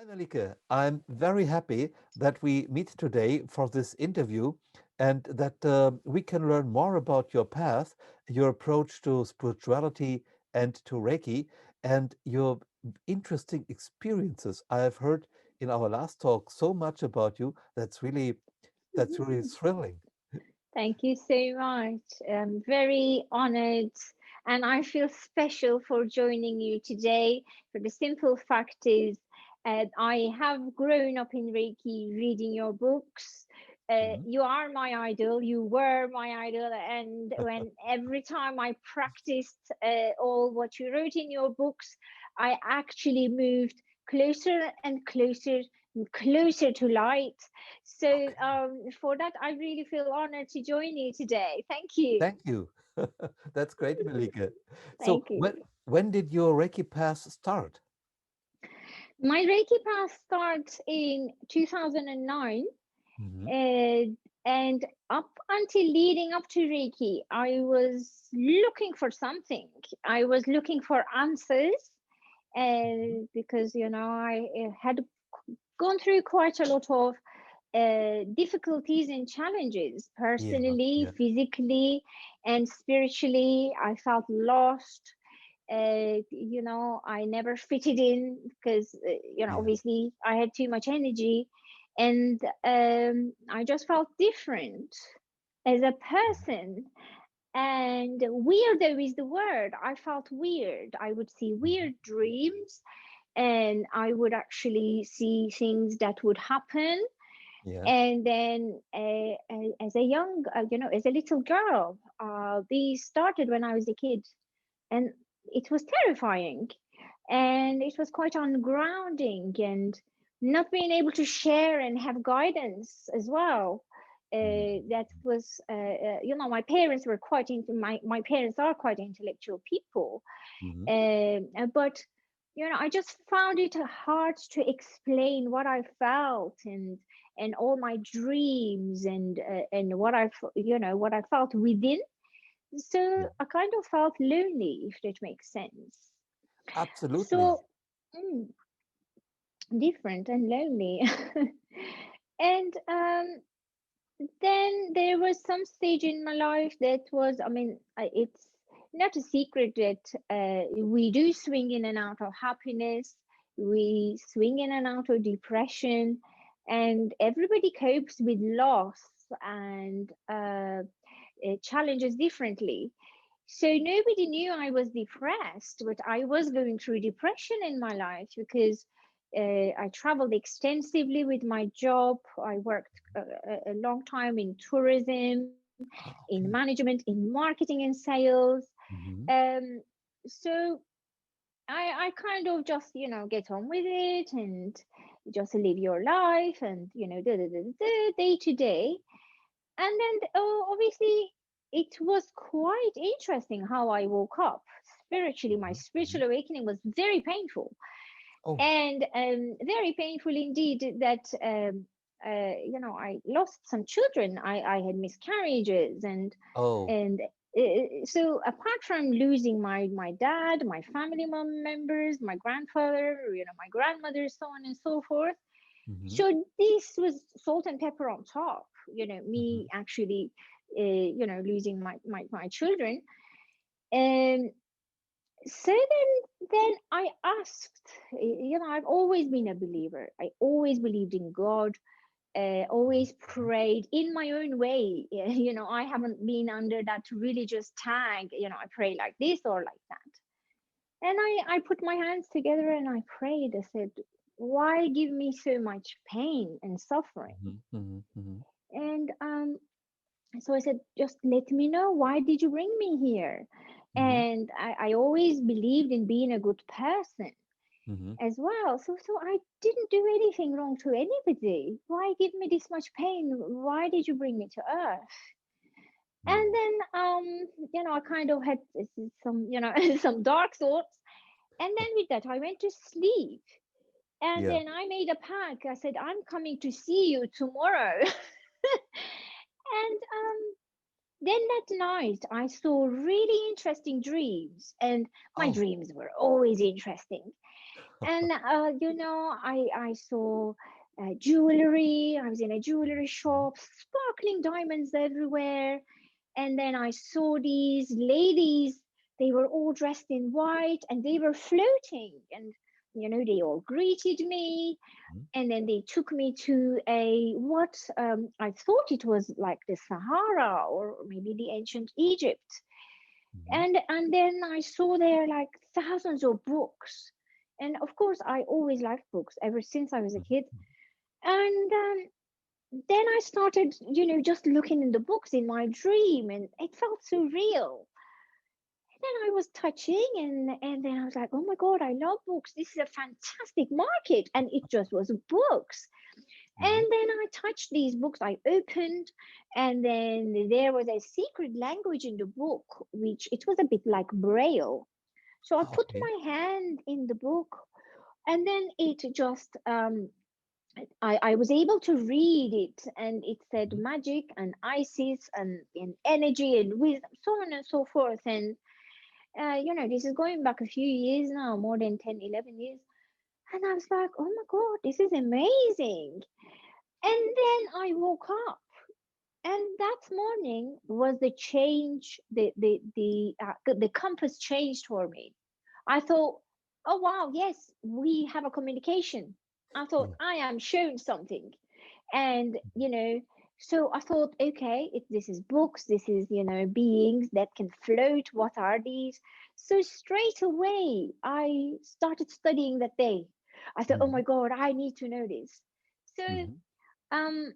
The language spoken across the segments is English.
Hi, Melike. I'm very happy that we meet today for this interview and that we can learn more about your path, your approach to spirituality and to Reiki, and your interesting experiences. I have heard in our last talk so much about you. That's really thrilling. Thank you so much. I'm very honored and I feel special for joining you today. For the simple fact is, I have grown up in Reiki reading your books. Mhm. You are my idol, you were my idol, and when every time I practiced all what you wrote in your books, I actually moved closer and closer and closer to light. So Okay, for that, I really feel honored to join you today. Thank you. thank you. That's great, Melike. So Thank you. when did your Reiki path start? My Reiki path starts in 2009, Mhm. uh, and up until leading up to Reiki, I was looking for something. I was looking for answers, Mhm. because I had gone through quite a lot of difficulties and challenges Yeah, personally, yeah, physically, and spiritually. I felt lost. I never fitted in because, yeah. obviously I had too much energy, and I just felt different as a person. And weirdo is the word. I felt weird. I would see Mhm. weird dreams, and I would actually see things that would happen. Yeah. And then, as a young, as a little girl, these started when I was a kid, and it was terrifying, and it was quite ungrounding, and not being able to share and have guidance as well. That Mhm. was, my parents were quite into my parents are quite intellectual people, Mhm. but I just found it hard to explain what I felt, and all my dreams, and what I felt within. So Yeah. I kind of felt lonely, if that makes sense. Absolutely. So, mm, different and lonely. And then there was some stage in my life that was, I mean, it's not a secret that we do swing in and out of happiness, we swing in and out of depression, and everybody copes with loss and challenges differently. So nobody knew I was depressed, but I was going through depression in my life because I traveled extensively with my job. I worked a long time in tourism, in Ah, okay. management, in marketing and sales. Mhm. Um, so I kind of just, get on with it and just live your life and, day to day. And then, obviously, it was quite interesting how I woke up spiritually. My Mhm. Mhm. spiritual awakening was very painful, Oh, and very painful indeed. That I lost some children. I had miscarriages, oh. and so apart from losing my dad, my family members, my grandfather, my grandmother, so on and so forth. Mhm. So this was salt and pepper on top, me Mhm. actually, losing my children. And so then I asked, I've always been a believer. I always believed in God, Mhm. always Mhm. prayed in my own way. I haven't been under that religious tag, I pray like this or like that. And I put my hands together and I prayed. I said, why give me so much pain and suffering? Mhm. Mhm. Mhm. And so I said, just let me know, why did you bring me here? Mhm. And I always believed in being a good person Mhm. as well. So I didn't do anything wrong to anybody. Why give me this much pain? Why did you bring me to Earth? And Mhm. then, I kind of had some, some dark thoughts. And then with that, I went to sleep. And Yeah. then I made a pact. I said, I'm coming to see you tomorrow. And then that night I saw really interesting dreams, and my Oh. dreams were always interesting. And I saw jewelry. I was in a jewelry Mhm. shop, sparkling diamonds everywhere. And then I saw these ladies. They were all dressed in white, and they were floating, and they all greeted me. Mhm. And then they took me to a what I thought it was like the Sahara or maybe the ancient Egypt. Mhm. And then I saw there like thousands of books. And of course, I always liked books ever since I was a Mhm. kid. And then I started, just looking in the books in my dream, and it felt so real. Then I was touching, and then I was like, oh my God, I love books. This is a fantastic market. And it just was books. Mhm. And then I touched these books, I opened, and then there was a secret language in the book, which it was a bit like Braille. So I Ah, put okay. my hand in the book, and then it just, I was able to read it, and it said Mhm. magic and Isis and energy and wisdom, so on and so forth. And, this is going back a few years now, more than 10, 11 years. And I was like, oh my God, this is amazing. And then I woke up, and that morning was the change. The compass changed for me. I thought, oh wow, yes, we have a communication. I thought Yeah. I am shown something, and so I thought, okay, this is books. This is beings that can float. What are these? So straight away, I started studying that day. I thought, oh my Mhm. God, I need to know this. So Mhm. um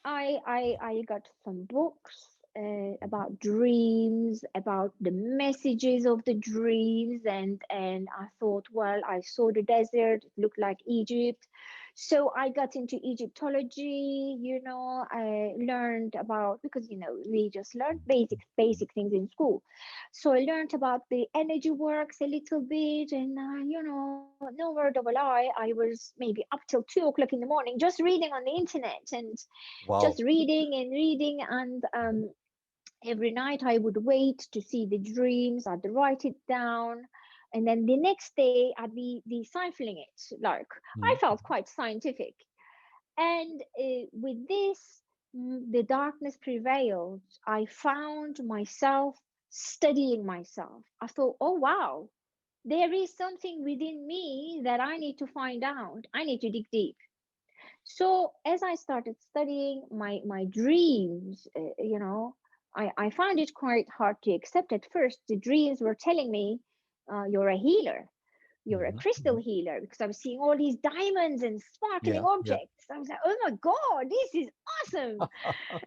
I got some books Mhm. about dreams, about the messages of the dreams, and I thought, well, I saw the desert, it looked like Egypt. So I got into Egyptology. I learned about, because we just learned Mhm. basic things in school. So I learned about the energy works a little bit, and no word of a lie, I was maybe up till 2 o'clock in the morning just reading on the internet, and just Wow. reading and reading. And Mhm. every night I would wait to see the dreams. I'd write it down, and then the next day I'd be deciphering it. Like, I Mhm. felt quite scientific. And with this, the darkness prevailed. I found myself studying myself. I thought, oh wow, there is something within me that I need to find out. I need to dig deep. So as I started studying my dreams, I found it quite hard to accept at first. The dreams were telling me, you're a healer, you're a Mhm. crystal Mhm. healer, because I was seeing all these diamonds and sparkling Yeah. Yeah. objects. I was like, oh my God, this is awesome.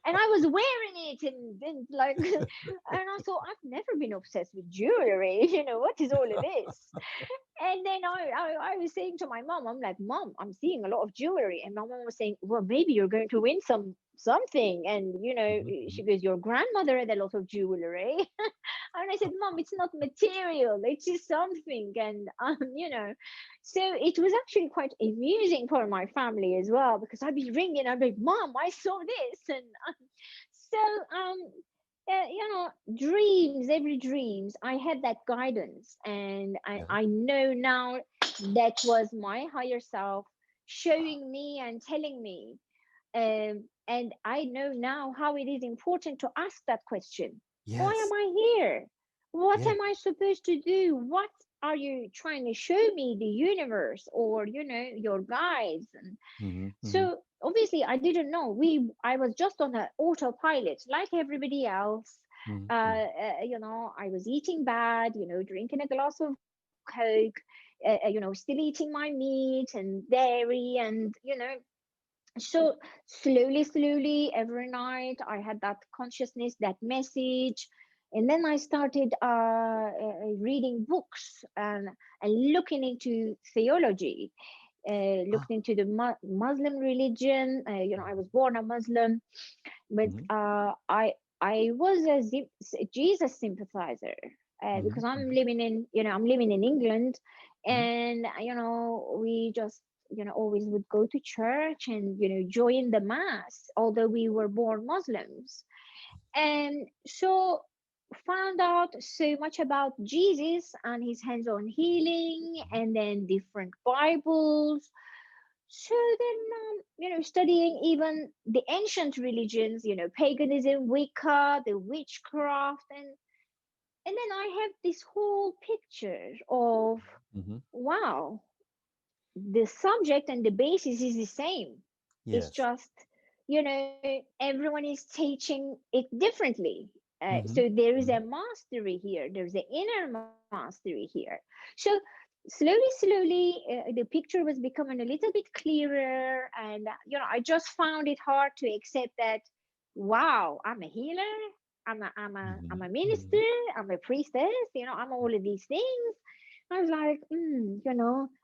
And I was wearing it, and like, and I thought, I've never been obsessed with jewelry. What is all of this? And then I was saying to my mom, I'm like, Mom, I'm seeing a lot of jewelry. And my mom was saying, well, maybe you're going to win something. And Mhm. she Mhm. goes, your grandmother had a lot of jewelry. And I said, Mom, it's not material, it's just something. And so it was actually quite amusing for my family as well, because I'd be ringing, I'd be, Mom, I saw this. And so dreams, every dreams, I had that guidance, and I, Yeah. I know now that was my higher self showing me and telling me. And I know now how it is important to ask that question. Why am Yes. I here? What Yeah. am I supposed to do? What are you trying to show me, the universe, or your guides? And Mhm. Mhm. so obviously I didn't know. I was just on an autopilot like everybody else. Mhm. Mhm. I was eating bad, drinking a glass of Coke, still eating my meat and dairy, and so slowly every night I had that consciousness, that message. And then I started reading books, and looking into theology, Ah. looked into the Muslim religion. I was born a Muslim, but Mhm. I was a Jesus sympathizer, because Mhm. Mhm. I'm living in England, Mhm. and we just always would go to church and join the mass, although we were born Muslims. And so found out so much about Jesus and his hands-on healing, Mhm. and then different Bibles. So then, studying even the ancient religions, paganism, Wicca, the witchcraft, and then I have this whole picture of, Mhm. wow, the subject and the basis is the same. It's Yes. just, everyone is teaching it differently. So Mhm. there is a Mhm. mastery here. There's an inner mastery here. So slowly, the picture was becoming a little bit clearer, and I just found it hard to accept that. Wow, I'm a healer. I'm Mhm. a minister. Mhm. I'm a priestess. I'm all of these things. I was like,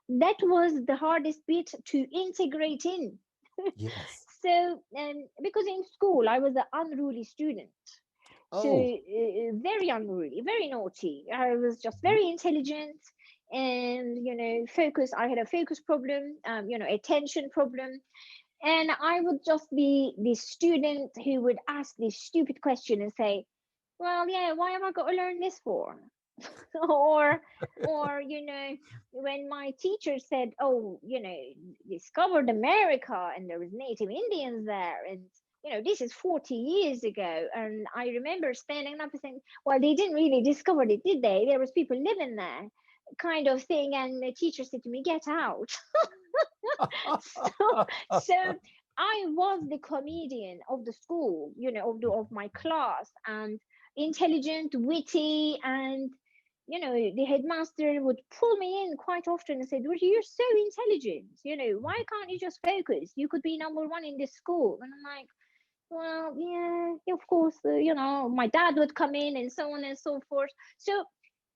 that was the hardest bit to integrate in. Yes. So, because in school I was an unruly student, so Oh. very unruly, very naughty. I was just Mhm. very intelligent, and focus. I had a focus problem, attention problem, and I would just be this student who would ask this stupid question and say, "Well, yeah, why am I got to learn this for?" or when my teacher said, oh, discovered America and there was native Indians there, and this is 40 years ago, and I remember standing up and saying, well, they didn't really discover it, did they? There was people living there, kind of thing. And the teacher said to me, get out. so so I was the comedian of the school, of my class, and intelligent, witty, and the headmaster would pull me in quite often and said, well, you're so intelligent, why can't you just focus? You could be number one in this school. And I'm like, well, yeah, of course, my dad would come in and so on and so forth. So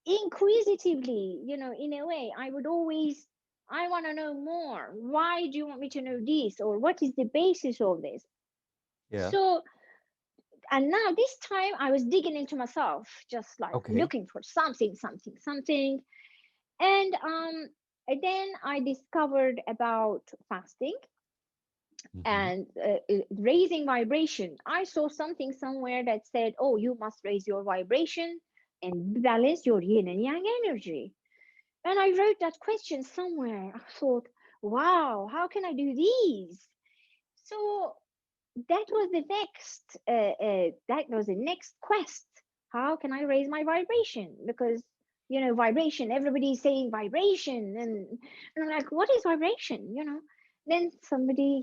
inquisitively, in a way, I would always, I want to know more. Why do you want me to know this? Or what is the basis of this? Yeah. So, and now this time I was digging into myself, just like Okay. looking for something. And then I discovered about fasting Mhm. and raising vibration. I saw something somewhere that said, oh, you must raise your vibration and balance your yin and yang energy. And I wrote that question somewhere. I thought, wow, how can I do these? So that was the next quest. How can I raise my vibration? Because vibration, everybody's saying vibration, and I'm like, what is vibration? Then somebody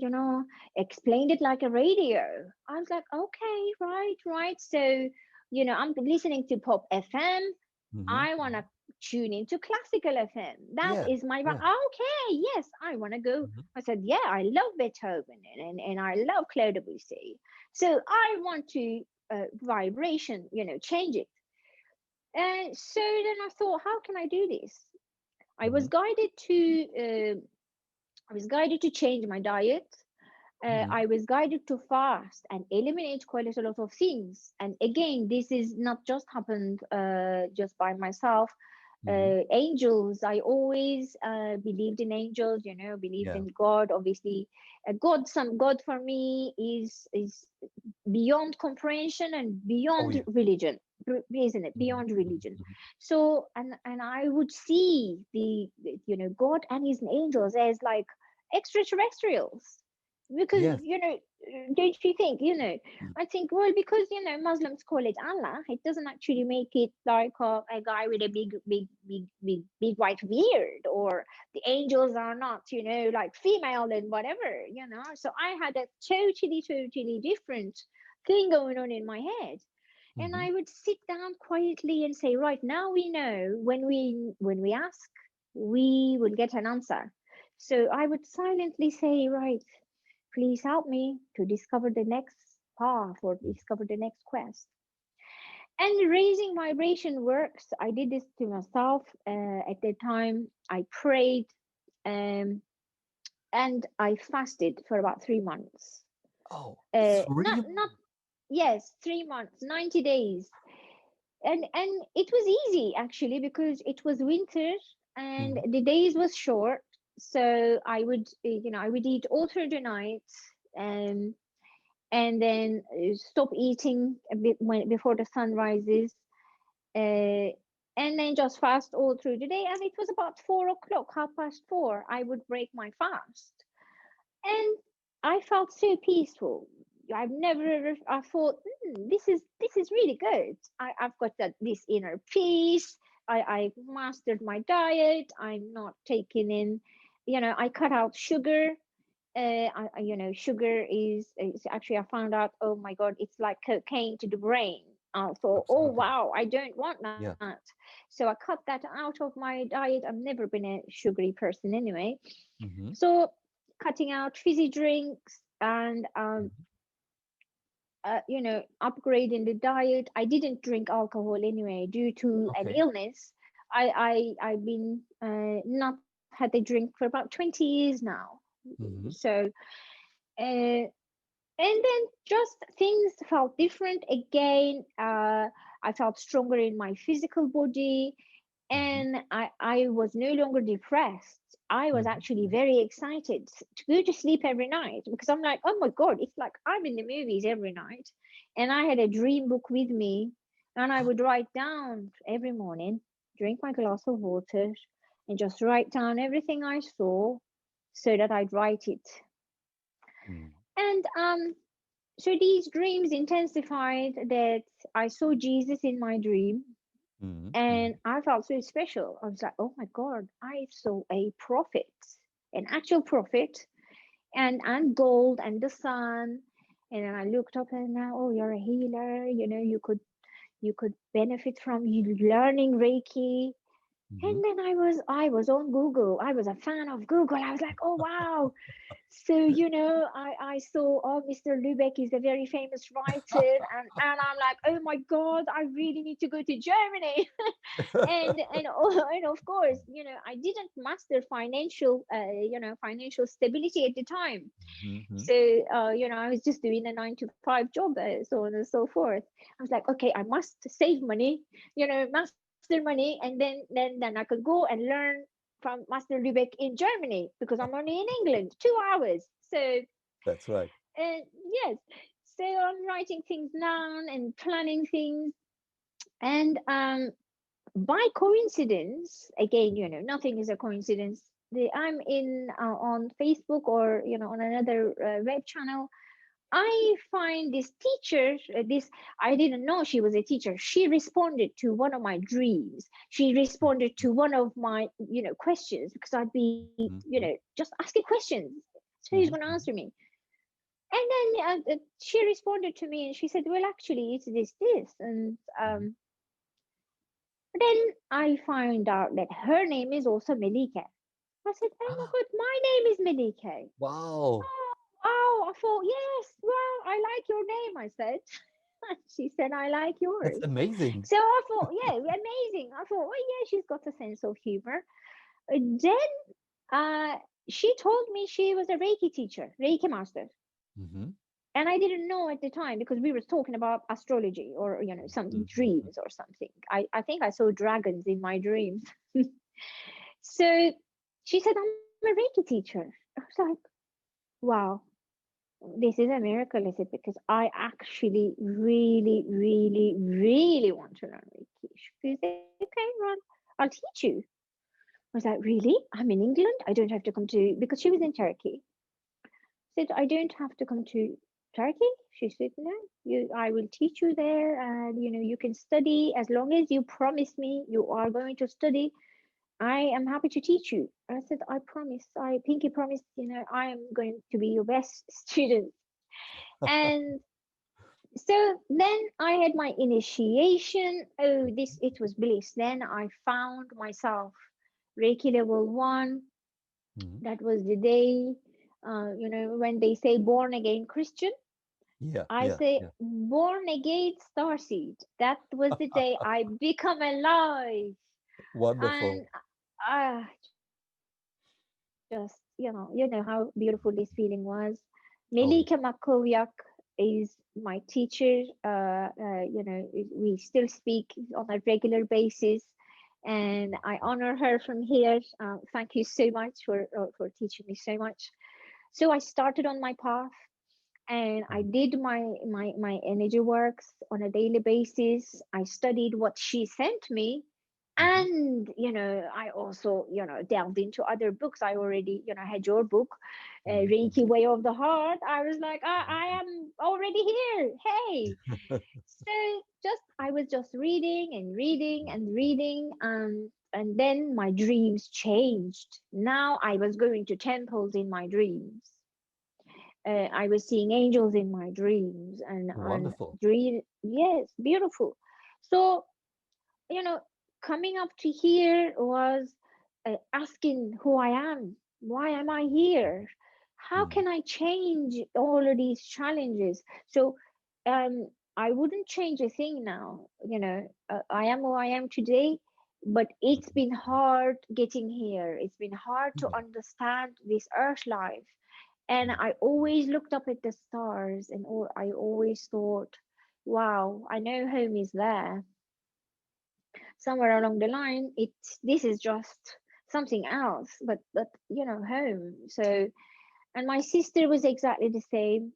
explained it like a radio. I was like, okay, right. So I'm listening to pop FM. Mhm. I want to Mhm. tune into classical FM. That Yeah. is my Yeah. okay. Yes, I want to go. Mhm. I said, yeah, I love Beethoven, and I love Claude Debussy. So I want to vibration, change it. And so then I thought, how can I do this? I was Mhm. guided to change my diet. Mhm. I was guided to fast and eliminate quite a lot of things. And again, this is not just happened just by myself. Mhm. Angels, I always believed in angels, believed Yeah. in God. Obviously, God for me is beyond comprehension and Oh, beyond yeah. religion, isn't it? Mhm. Beyond Mhm. religion. Mhm. So, and I would see God and his angels as like extraterrestrials, because Yes. don't you think, Mm. I think, well, because Muslims call it Allah, it doesn't actually make it like a guy with a big white beard, or the angels are not like female and whatever. So I had a totally different thing going on in my head. And Mhm. I would sit down quietly and say, right, now we know, when we ask, we will get an answer. So I would silently say, right, please help me to discover the next path or discover the next quest. And raising vibration works. I did this to myself at the time. I prayed, um, and I fasted for about 3 months. Oh, Not 3 not months. Yes, 3 months, 90 days, and it was easy actually, because it was winter and Mhm. the days was short. So I would I would eat all through the night, um and then stop eating a bit before the sun rises, uh, and then just fast all through the day. And it was about 4 o'clock, 4:30, I would break my fast, and I felt so peaceful. I've never ever. I thought, this is really good. I've got this inner peace. I mastered my diet. I'm not taking in, I cut out sugar. Sugar is actually, I found out, oh my God, it's like cocaine to the brain. I thought, oh Absolutely. wow, I don't want that. Yeah. So I cut that out of my diet. I've never been a sugary person anyway. Mm-hmm. So cutting out fizzy drinks and Hmm. upgrading the diet. I didn't drink alcohol anyway due to an Okay. illness. I've been not had a drink for about 20 years now. Mm-hmm. So uh, and then just things felt different again. I felt stronger in my physical body, Mm-hmm. and I was no longer depressed. I was actually Mm-hmm. very excited to go to sleep every night because I'm like, oh my God, it's like I'm in the movies every night. And I had a dream book with me, and I would write down every morning, drink my glass of water, and just write down everything I saw so that I'd write it. Mm-hmm. And so these dreams intensified that I saw Jesus in my dream, Mm-hmm. and I felt so special. I was like, oh my God, I saw a prophet, an actual prophet, and gold and the sun. And then I looked up and now, oh, you're a healer. You could benefit from you learning Reiki. Mm-hmm. And then I was on Google. I was a fan of Google. I was like, oh wow, so, I saw, oh, Mr. Lübeck is a very famous writer, and I'm like, oh my God, I really need to go to Germany. And of course, I didn't master financial stability at the time. Mm-hmm. So, I was just doing a 9 to 5 job, so on and so forth. I was like, okay, I must save money, master money, and then I could go and learn from Master Lübeck in Germany because I'm only in England, 2 hours. So, That's right. yes, so I'm writing things down and planning things, and by coincidence, again, nothing is a coincidence. I'm in on Facebook or on another web channel. I find this teacher, this I didn't know she was a teacher. She responded to one of my dreams. She responded to one of my, questions because I'd be, Mm-hmm. just asking questions. So he's going to answer Mm-hmm. me. And then she responded to me and she said, well, actually, it's this. And Mm-hmm. then I find out that her name is also Melike. I said, oh my Ah, God, my name is Melike. wow. Oh, wow. I thought, yes, well, I like your name, I said. She said, I like That's yours. amazing. So I thought, yeah, amazing. I thought, oh, yeah, she's got a sense of humor. Then uh, she told me she was a Reiki teacher, Reiki master. Mm-hmm. And I didn't know at the time because we were talking about astrology or, some Mm-hmm. dreams or something. I think I saw dragons in my dreams. So she said, I'm a Reiki teacher. I was like, wow, this is a miracle, is it? Because I actually really, really, really want to learn Reiki. She said, okay, Ron, I'll teach you. I was like, really? I'm in England. I don't have to come to, because she was in Turkey. Said, I don't have to come to Turkey. She said, no, I will teach you there, and you can study as long as you promise me you are going to study. I am happy to teach you. I said, I promise. I pinky promise. I am going to be your best student. And so then I had my initiation. Oh, this it was bliss. Then I found myself Reiki level 1. Mm-hmm. That was the day, when they say born again Christian. Yeah, I yeah, say yeah. born again starseed. That was the day I become alive. Wonderful. And just you know how beautiful this feeling was. Oh, Melike yeah. Makoviak is my teacher. We still speak on a regular basis, and I honor her from here. Thank you so much for teaching me so much. So I started on my path. and I Mhm. did my energy works on a daily basis. I studied what she sent me, Mhm. and I also delved into other books. I already had your book, Mhm. Reiki Way of the Heart. I was like, I am already here. Hey, so just I was just reading and reading and reading, and then my dreams changed. Now I was going to temples in my dreams. I was seeing angels in my dreams, and Wonderful. dream. Yes, beautiful. So you know, coming up to here was asking who I am. Why am I here? How Mm. can I change all of these challenges? So, I wouldn't change a thing now. I am who I am today, but it's Mhm. been hard getting here. It's been hard to Yeah. understand this earth life. And Mm. I always looked up at the stars, and I always thought, wow, I know home is there. Somewhere along the line, this is just something else, but home. So, and my sister was exactly the same.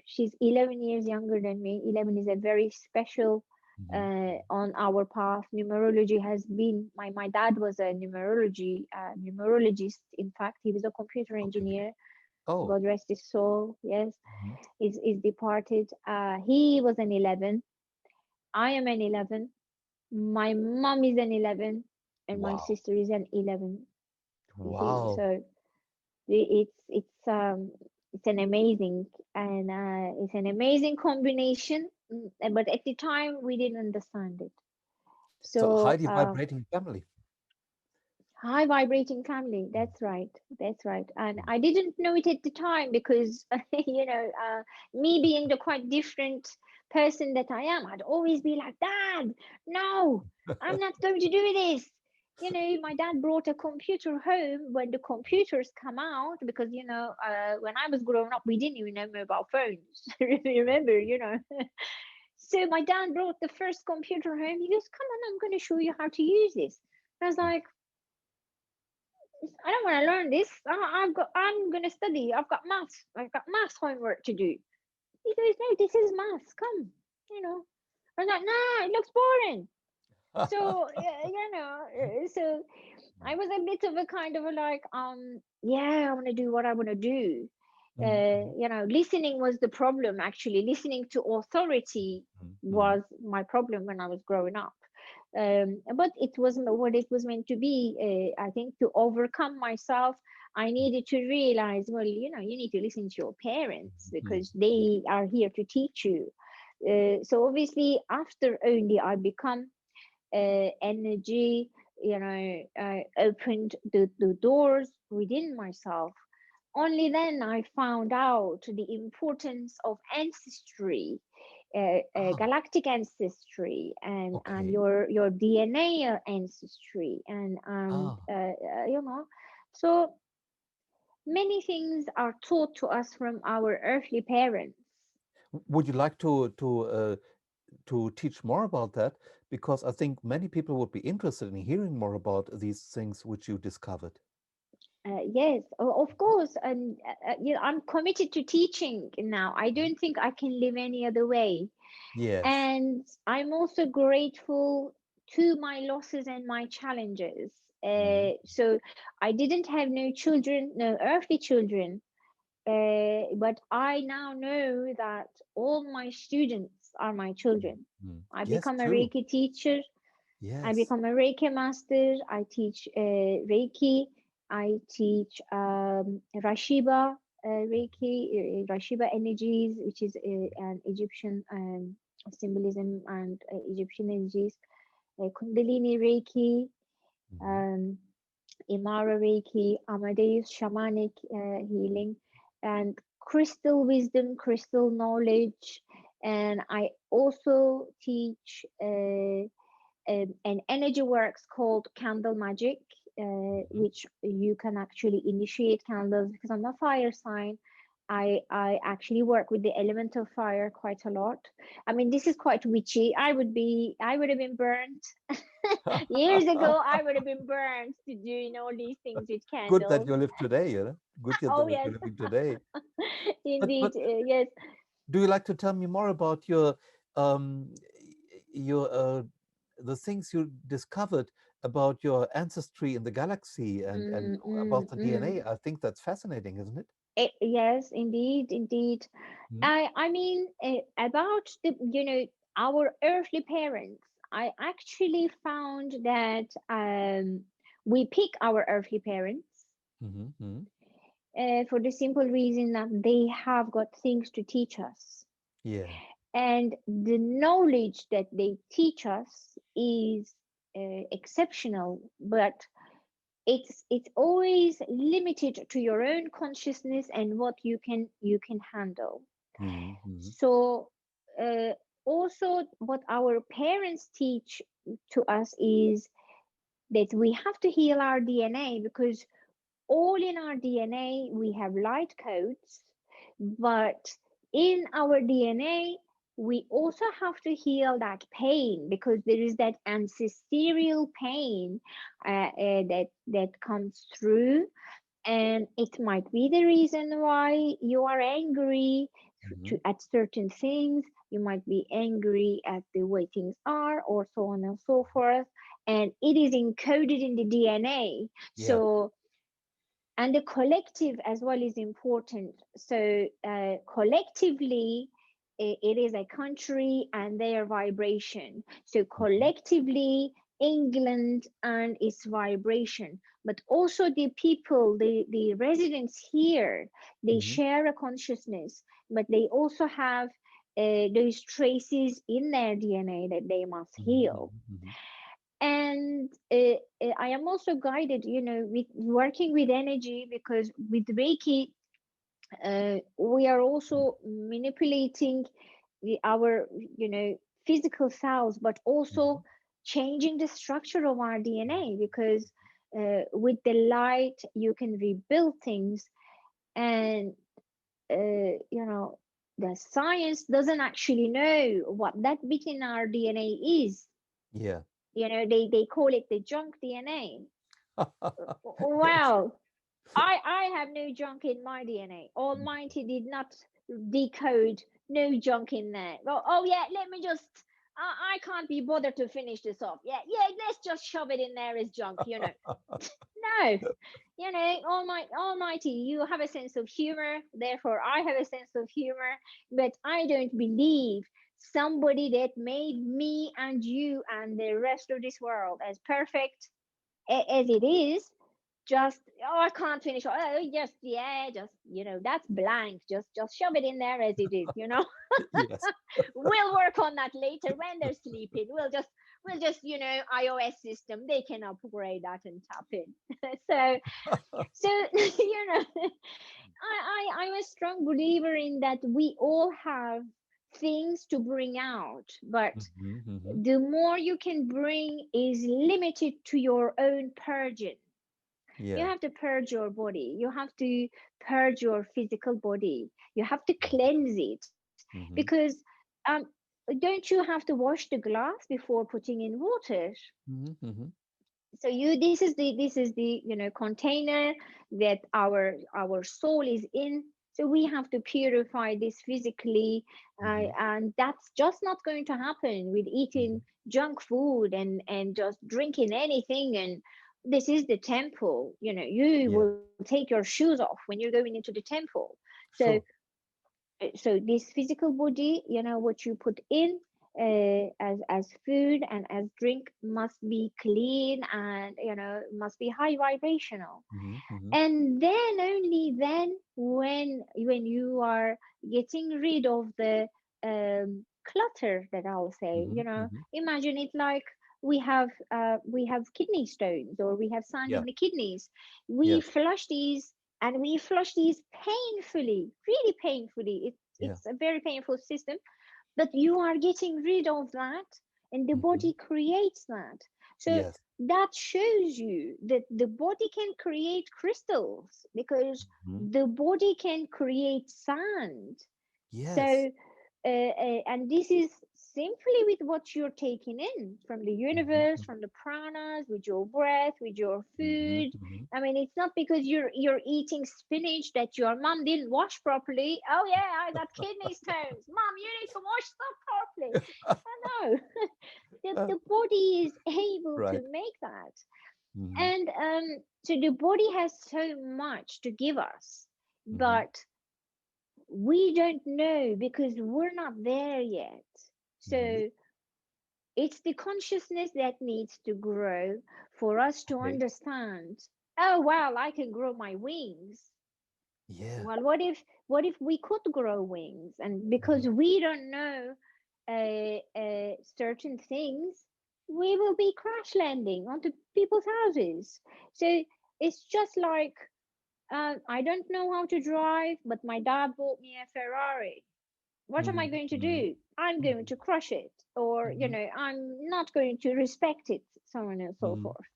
She's 11 years younger than me. 11 is a very special Mhm. on our path. Numerology has been my dad was a numerologist. In fact, he was a computer Okay. engineer. Oh. God rest his soul. Yes, Mhm. is departed. He was an 11. I am an 11. My mom is an 11, and my Wow. sister is an 11. You see, Wow. so it's an amazing, and it's an amazing combination. But at the time, we didn't understand it. So So highly vibrating family. high vibrating family. That's right. That's right. And Mm. I didn't know it at the time because, me being the quite different person that I am, I'd always be like, Dad, no, I'm not going to do this. My dad brought a computer home when the computers come out because, when I was growing up, we didn't even know mobile phones. Remember, So my dad brought the first computer home. He goes, come on, I'm going to show you how to use this. I was Mm. like, I don't want to learn this. I'm going to study. I've got maths. I've got maths homework to do. He goes, no, this is maths. Come, you know. I was like, no, it looks boring. So, so I was a bit of a kind of a like, yeah, I want to do what I want to do. Mm. Mm. Listening was the problem actually. Listening to authority Mm. Mm. was my problem when I was growing up. But it wasn't what it was meant to be. I think to overcome myself, I needed to realize, well, you need to listen to your parents Mm. because they are here to teach you. So obviously, after only I become energy, opened the doors within myself. Only then I found out the importance of ancestry, Ah, galactic ancestry, and okay. your DNA ancestry, and Ah. so many things are taught to us from our earthly parents. Would you like to teach more about that? Because I think many people would be interested in hearing more about these things which you discovered. Yes, of course, and I'm committed to teaching now. I Mhm. don't think I can live any other way. Yes. And I'm also grateful to my losses and my challenges. Mhm. So I didn't have no children, no earthly children, but I now know that all my students are my Mm. children. Mm. I Yes, become a true. Reiki teacher. I Yes. become a Reiki master. I teach Reiki. I teach Rashiba Rashiba energies, which is an Egyptian symbolism and Egyptian energies. Kundalini Reiki, Mhm. um, Imara Reiki, Amadeus shamanic healing, and crystal wisdom, crystal knowledge. And I also teach an energy works called candle magic, Mhm. which you can actually initiate candles because I'm a fire sign. I actually work with the element of fire quite a lot. I mean, this is quite witchy. I would have been burnt years ago. I would have been burnt to doing all these things with Good that candles. you live today, Good Oh that yes, you're living today. indeed, But yes. do you like to tell me more about um your the things you discovered about your ancestry in the galaxy and Mm, about mm, the mm. DNA? I think that's fascinating, isn't it? Yes, indeed, indeed. Hmm. I mean, about the, our earthly parents. I actually found that we pick our earthly parents Hmm. Hmm. for the simple reason that they have got things to teach us. Yeah. And the knowledge that they teach us is exceptional, but it's always limited to your own consciousness and what you can handle. Hmm. Hmm. So uh, also what our parents teach to us is that we have to heal our DNA, because all in our DNA we have light codes, but in our DNA we also have to heal that pain, because there is that ancestral pain that comes through, and it might be the reason why you are angry Hmm. at certain things. You might be angry at the way things are, or so on and so forth, and it is encoded in the DNA. Yeah. So, and the collective as well is important. So collectively, it is a country and their vibration. So Hmm. collectively, England and its vibration, but also the people, the residents here, they Hmm. share a consciousness, but they also have those traces in their DNA that they must Hmm. heal. Hmm. And I am also guided, with working with energy, because with Reiki we are also manipulating our physical cells, but also Hmm. changing the structure of our DNA, because with the light you can rebuild things. And the science doesn't actually know what that bit in our DNA is. Yeah. They call it the junk DNA. Yes. Well, I have no junk in my DNA. Almighty did not decode no junk in there. Well, oh yeah, let me just. I can't be bothered to finish this off. Yeah, yeah, let's just shove it in there as junk. No, Almighty, you have a sense of humor. Therefore, I have a sense of humor. But I don't believe somebody that made me and you and the rest of this world as perfect as it is, just, oh, I can't finish, oh, just, yeah, just, that's blank, just shove it in there as it is. Yes. We'll work on that later when they're sleeping. We'll just iOS system, they can upgrade that and tap in. So I'm a strong believer in that we all have things to bring out, but Hmm. Hmm. the more you can bring is limited to your own purging. You Yeah. have to purge your body. You have to purge your physical body. You have to cleanse it, Hmm. because um, don't you have to wash the glass before putting in water? Hmm. Hmm. So this is the container that our soul is in. So we have to purify this physically, Hmm. and that's just not going to happen with eating Hmm. junk food and just drinking anything. And this is the temple. You Yeah. will take your shoes off when you're going into the temple. So Sure. this physical body, what you put in as food and as drink must be clean, and must be high vibrational. Hmm. Hmm. And then only then, when you are getting rid of the clutter, that I'll say, Hmm. Hmm. imagine it like we have kidney stones, or we have sand Yeah. in the kidneys. Yeah. We flush these, and we flush these painfully, really painfully. Yeah. It's a very painful system, but you are getting rid of that, and the Hmm. body creates that. So Yes. that shows you that the body can create crystals, because Mhm. the body can create sand. Yes. So, and this is simply with what you're taking in from the Mhm, universe, mhm, from the pranas, with your breath, with your mhm, food. mhm. I mean, it's not because you're eating spinach that your mom didn't wash properly. Oh yeah, I got kidney stones. Mom, you need to wash stuff properly. No, Uh, the body is able right. to make that. Mhm, And so the body has so much to give us, mhm. but we don't know because we're not there yet. Mhm. So it's the consciousness that needs to grow for us to Okay. understand, oh well, I can grow my wings. Yeah. Well, what if we could grow wings, and Mhm. because we don't know certain things, we will be crash landing onto people's houses. So it's just like, I don't know how to drive, but my dad bought me a Ferrari. What am I Mhm, going to mhm, do? I'm going mhm, to crush it, or mhm, I'm not going to respect it, so on and so mhm. forth.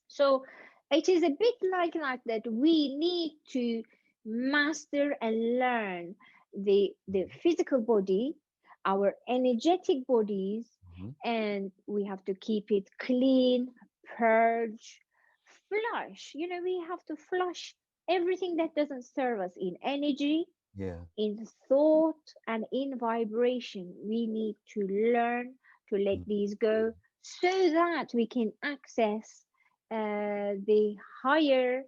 So it is a bit like that we need to master and learn the Mhm, physical body, our energetic bodies, mhm. and we have to keep it clean, purge, flush. We have to flush everything that doesn't serve us in energy, Yeah. in thought, and in vibration. We need to learn to let Mhm, these go so that we can access the higher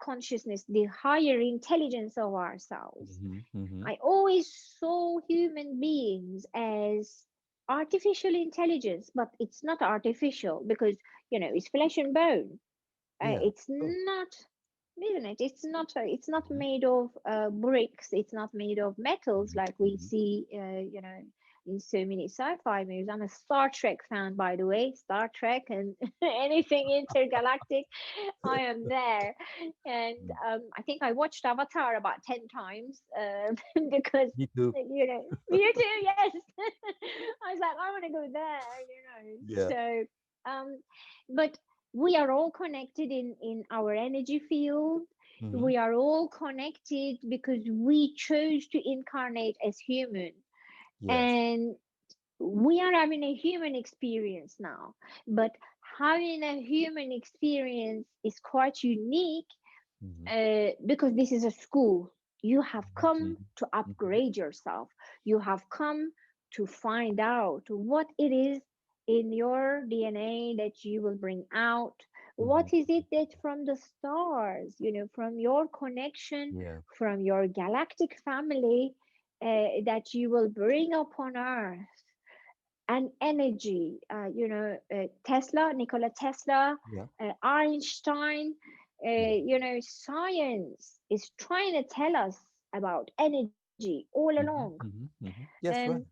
consciousness, the higher intelligence of ourselves. mhm, mhm. I always saw human beings as artificial intelligence, but it's not artificial because, it's flesh and bone. Yeah. It's Sure. not, isn't it? It's not Mhm, made of bricks. It's not made of metals mhm, like we mhm. see, in so many sci-fi movies. I'm a Star Trek fan, by the way. Star Trek and anything intergalactic, I am there. And Mm. I think I watched Avatar about 10 times, because Me too. you too, yes. I was like, I want to go there, Yeah. So, but we are all connected in our energy field. Mhm. We are all connected because we chose to incarnate as human, Yes. and we are having a human experience now. But having a human experience is quite unique, Mhm, because this is a school. You have mhm, come mhm, to mhm. upgrade yourself. You have come to find out what it is in your DNA that you will bring out. Mhm. What is it that from the stars, from your connection, Yeah. from your galactic family, that you will bring upon Earth? And energy, Nikola Tesla, Yeah. Einstein, Mhm, science is trying to tell us about energy all along. mhm, mhm, mhm. Yes, And right.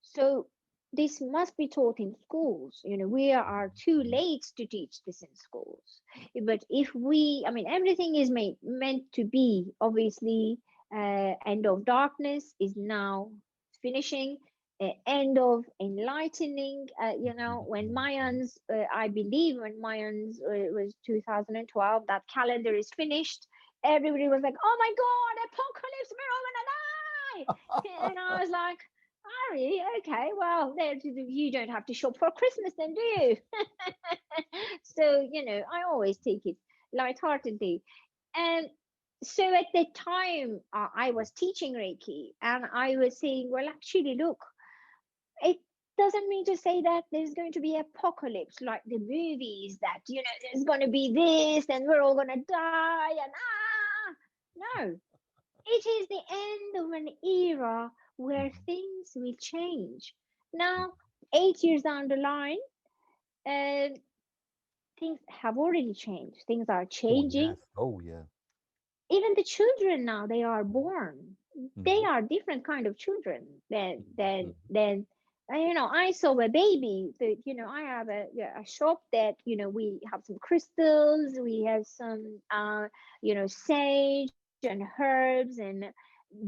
so this must be taught in schools. We are Mhm, too mhm. late to teach this in schools. But if we, I mean, everything is meant to be, obviously, end of darkness is now finishing. End of enlightening, Mhm, when mhm, mhm. Mayans, I believe when Mayans was 2012, that calendar is finished. Everybody was like, oh my God, apocalypse, we're all gonna die. And I was like, oh, really? Okay, well, you don't have to shop for Christmas then, do you? So, I always take it lightheartedly. And so at the time, I was teaching Reiki, and I was saying, well, actually, look, it doesn't mean to say that there's going to be apocalypse like the movies, that, there's going to be this and we're all going to die and no, it is the end of an era where Mhm. things will change. Now, 8 years down the line, uh, things have already changed. Things are Oh, changing. yes. Oh, yeah. Even the children now, they are born. They Mhm, are different kind of children than mhm, than mhm, than. I saw a baby. That I have a shop that we have some crystals. We have some sage and herbs and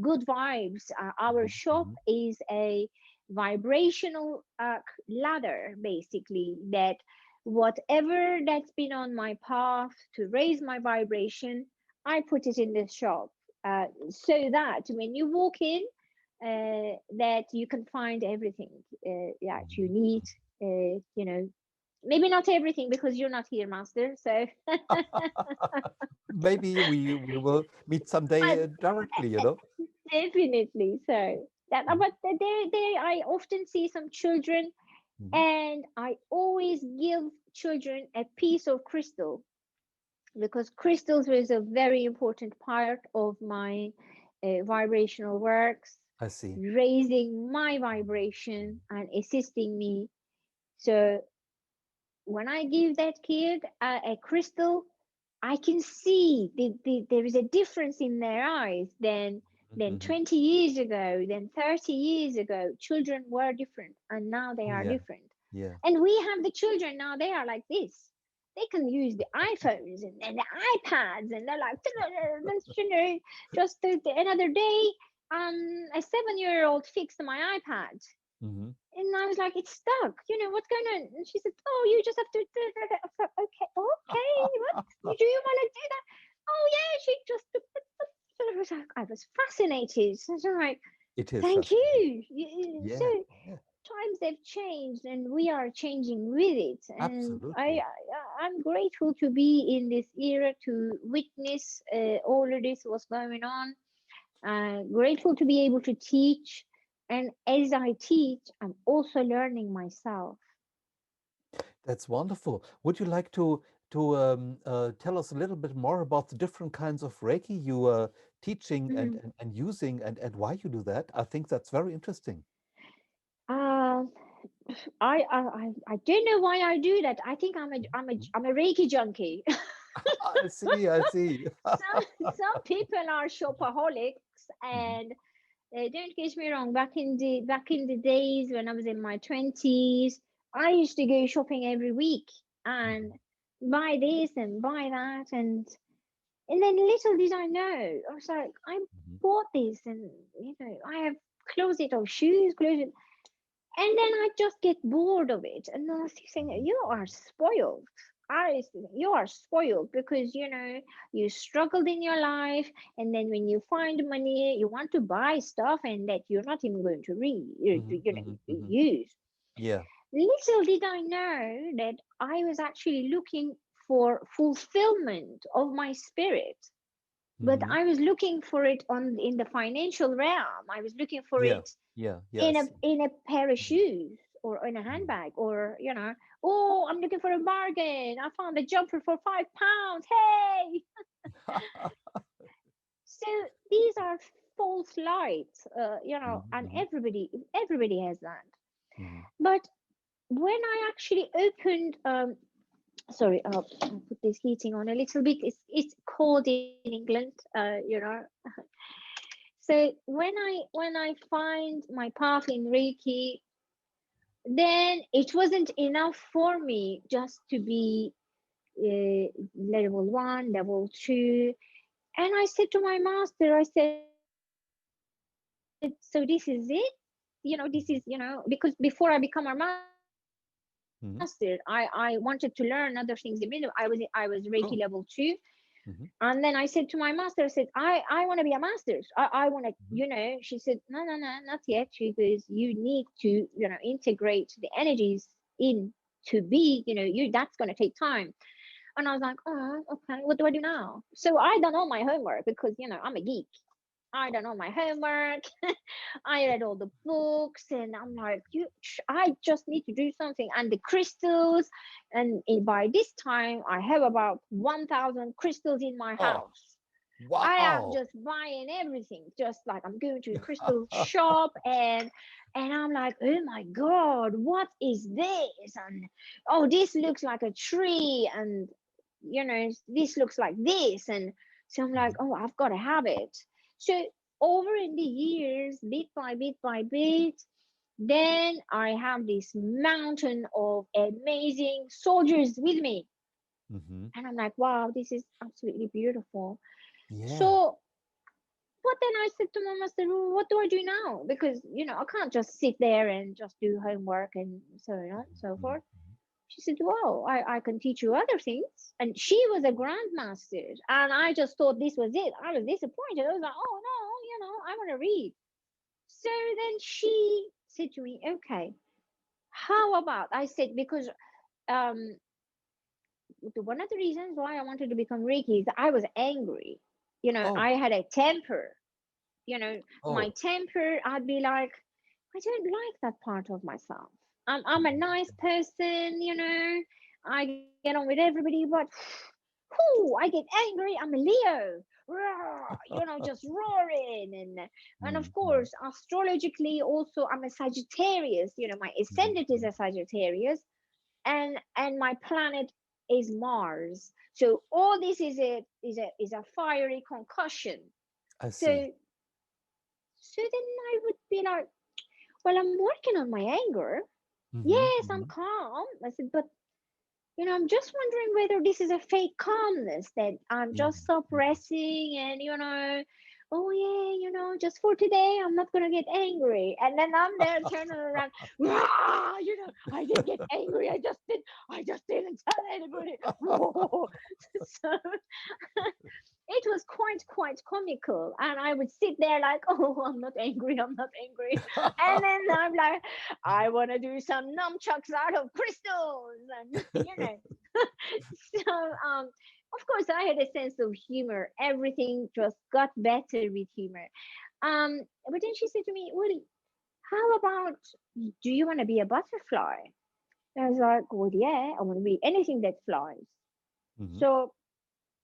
good vibes. Our mhm, shop mhm. is a vibrational ladder, basically, that whatever that's been on my path to raise my vibration, I put it in this shop, so that when you walk in, that you can find everything that you need. You know, maybe not everything because you're not here, master. So, Maybe we will meet someday but directly, you know. definitely. So that, Mhm, but there, I often see some children, mhm. and I always give children a piece of crystal, because crystals was a very important part of my vibrational works, I see. raising my vibration and assisting me. So when I give that kid a crystal, I can see there is a difference in their eyes than Mhm. 20 years ago, than 30 years ago. Children were different, and now they are Yeah, different. yeah. And we have the children now, they are like this. They can use the iPhones and the iPads, and they're like, you know, just another day, a 7-year-old fixed my iPad. Hmm. And I was like, it's stuck. You know, what's going on? And she said, oh, you just have to. I thought, okay, okay, what? Do you want to do that? Oh, yeah, she just. I was fascinated. So I was like, It is thank fascinating. you. So Yeah, yeah, times have changed, and we are changing with it. And absolutely. I'm grateful to be in this era to witness all of this, what's going on. Grateful to be able to teach. And as I teach, I'm also learning myself. That's wonderful. Would you like to tell us a little bit more about the different kinds of Reiki you are teaching Mhm. and using and why you do that? I think that's very interesting. Uh, I don't know why I do that. I think Mhm. I'm a Reiki junkie. I see, I see. Some people are shopaholics, Mhm, and don't get me wrong. Back in the days when I was in my 20s, I used to go shopping every week and mhm, buy this and buy that, and then little did I know, I was like, I mhm, bought this, and I have closet of shoes, closet, and then I just get bored of it, and then I was saying, mhm, you are spoiled. You are spoiled because you struggled in your life, and then when you find money, you want to buy stuff, and that you're not even going to mhm, mhm, mhm. use. Yeah. Little did I know that I was actually looking for fulfillment of my spirit, but Mhm. I was looking for it on in the financial realm. I was looking for Yeah. it Yeah. Yeah. I see. in a pair of Mhm, shoes or in a mhm. handbag, or oh, I'm looking for a bargain. I found a jumper for £5. Hey! So these are false lights, Mhm, and mhm, everybody has that. mhm. But when I actually opened, sorry, I'll put this heating on a little bit. It's cold in England, So when I find my path in Reiki, then it wasn't enough for me just to be level one, level two. And I said to my master, I said, so this is it? This is, because before I become a master, I wanted to learn other Mhm. things. I was Reiki level 2. Cool. And then I said to my Mhm, master, I want to be a master. I want to, She mhm, said, no, no, no, not yet, because you need to, integrate the energies in to be, that's going to take time. And I was like, oh, okay, what do I do now? So I done all my homework because, I'm a geek. I done all my homework. I read all the books, and I'm like, I just need to do something. And the crystals, and by this time, I have about 1,000 crystals in my Oh, house. I am wow. just buying everything, just like I'm going to a crystal shop, and I'm like, oh my god, what is this? And oh, this looks like a tree, and this looks like this, and so I'm like, Mhm, oh, I've got to have it. So over in the years, bit by bit by bit, then I have this mountain of amazing soldiers with me, mhm. and I'm like, wow, this is absolutely beautiful. Yeah. So But then I said to Mom, I said, well, what do I do now? Because, I can't just sit there and just do homework and so on and so Mhm. forth. She said, well, I can teach you other things. And she was a grandmaster. And I just thought this was it. I was disappointed. I was like, oh, no, I want to read. So then she said to me, okay, how about, I said, because um, one of the reasons why I wanted to become Reiki is I was angry. Oh, I had a temper. My oh. temper, I'd be like, I don't like that part of myself. I'm a nice person, I get on with everybody, but whoo, I get angry. I'm a Leo, roar, just roaring. And of Mhm, mhm, course, astrologically, also, I'm a Sagittarius. My mhm, ascendant is mhm. a Sagittarius, and my planet is Mars. So all this is a fiery concussion. I see. So then I would be like, well, I'm working on my anger. Mhm, Yes, I'm mhm. calm. I said, but I'm just wondering whether this is a fake calmness that I'm Mhm, just mhm. suppressing and oh yeah, just for today, I'm not gonna get angry. And then I'm there turning around, "Rah!" I didn't get angry. I just didn't tell anybody. So it was quite comical, and I would sit there like, oh, I'm not angry, I'm not angry. And then I'm like, I want to do some nunchucks out of crystals. And so of course I had a sense of humor. Everything just got better with humor. But then she said to me, well, how about, do you want to be a butterfly? And I was like, well, yeah, I want to be anything that flies. Mhm, So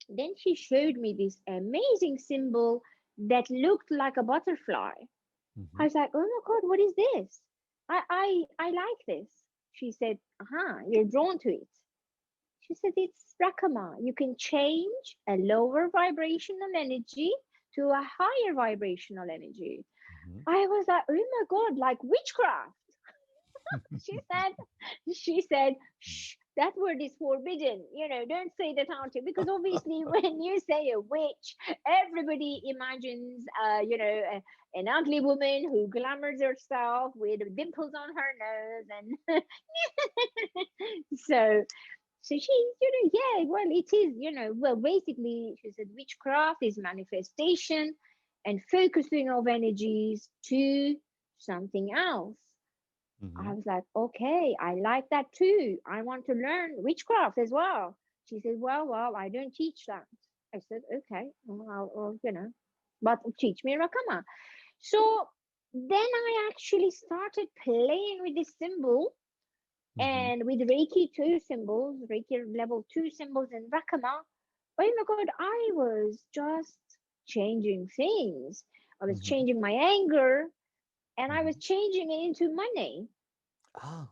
then she showed me this amazing symbol that looked like a butterfly. I mhm. was like, oh my God, what is this? I like this. She said, you're drawn to it. She said, it's Rakama. You can change a lower vibrational energy to a higher vibrational energy. Mhm. I was like, oh my God, like witchcraft. she said she said, shh, that word is forbidden, don't say that out here, because obviously when you say a witch, everybody imagines an ugly woman who glamours herself with dimples on her nose. And so she, yeah, well, it is, well, basically, she said witchcraft is manifestation and focusing of energies to something else. I Mhm. was like, okay, I like that too. I want to learn witchcraft as well. She said, well, I don't teach that. I said, okay, well, but teach me Rakama. So then I actually started playing with this symbol Mhm. and with Reiki 2 symbols, Reiki level 2 symbols and Rakama. Oh my God, I was just changing things. I was Mhm. changing my anger and I was Mhm. changing it into money. Ah.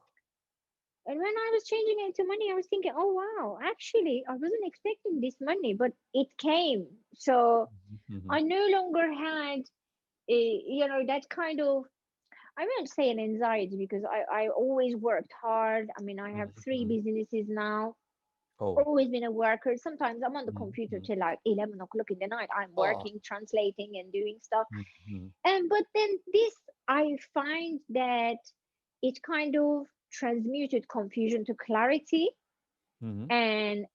And when I was changing it into money, I was thinking, oh wow, actually, I wasn't expecting this money, but it came. So Mhm, mhm. I no longer had, that kind of, I won't say an anxiety because I always worked hard. I mean, I have Mhm, three mhm. businesses now, Oh. always been a worker. Sometimes I'm on the Mhm, computer mhm. till like 11 o'clock in the night. I'm Oh. working, translating, and doing stuff. Mhm, And but then this, I find that it kind of transmuted confusion to clarity, mhm, and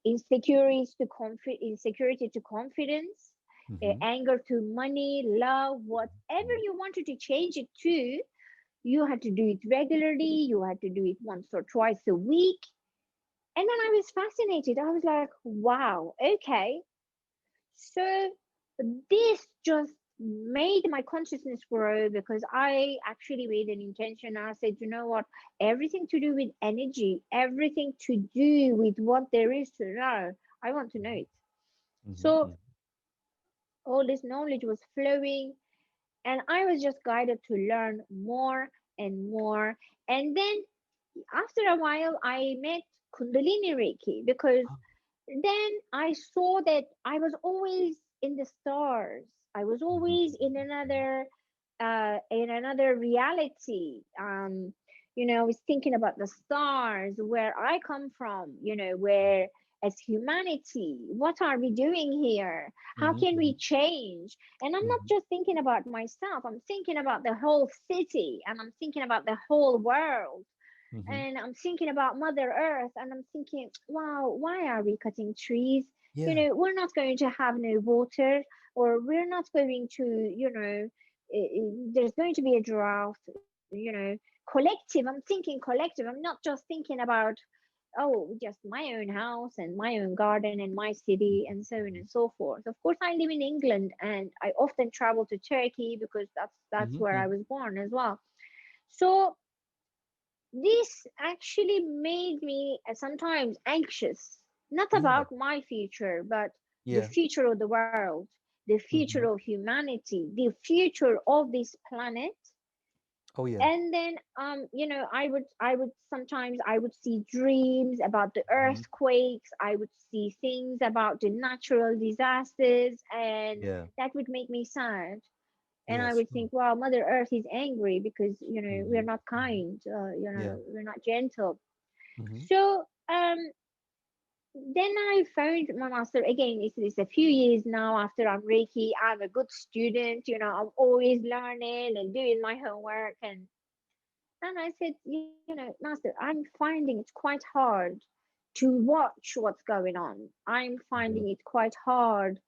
insecurity to confidence, mhm, anger to money, love, whatever mhm, you wanted to change it to. You had to do it regularly, you had to do it once or twice a week. And then I was fascinated. I was like, wow, okay, so this just made my consciousness grow, because I actually made an intention. I said, you know what? Everything to do with energy, everything to do with what there is to know, I want to know it. mhm, So mhm. all this knowledge was flowing, and I was just guided to learn more and more. And then after a while, I met Kundalini Reiki, because Ah. then I saw that I was always in the stars. I was Mhm, always mhm, mhm. in another reality. I was thinking about the stars, where I come from. Where as humanity. What are we doing here? How Mhm. can we Mhm. change? And I'm not Mhm. just thinking about myself, I'm thinking about the whole city, and I'm thinking about the whole world, Mhm. and I'm thinking about Mother Earth, and I'm thinking, wow, why are we cutting trees? Yeah. We're not going to have no water, or we're not going to, there's going to be a drought, collective. I'm thinking collective. I'm not just thinking about, oh, just my own house and my own garden and my city and so on Mhm. and so forth. Of course, I live in England, and I often travel to Turkey because that's Mhm. where I Mhm. was born as well. So this actually made me sometimes anxious, not Yeah. about my future, but the Yeah. future of the world, the future Mhm. of humanity, the future of this planet. Oh yeah. And then I would sometimes I would see dreams about the Mhm. earthquakes, I would see things about the natural disasters, and Yeah. that would make me sad. And I Yes. would think, wow, Mother Earth is angry because we're Mhm. not Mhm. kind, Yeah. we're not gentle. Mhm. So then I found my master again. It's a few years now after I'm Reiki. I'm a good student. I'm always learning and doing my homework. And I said, Master, I'm finding it quite hard to watch what's going on. I'm Mhm. finding it quite hard,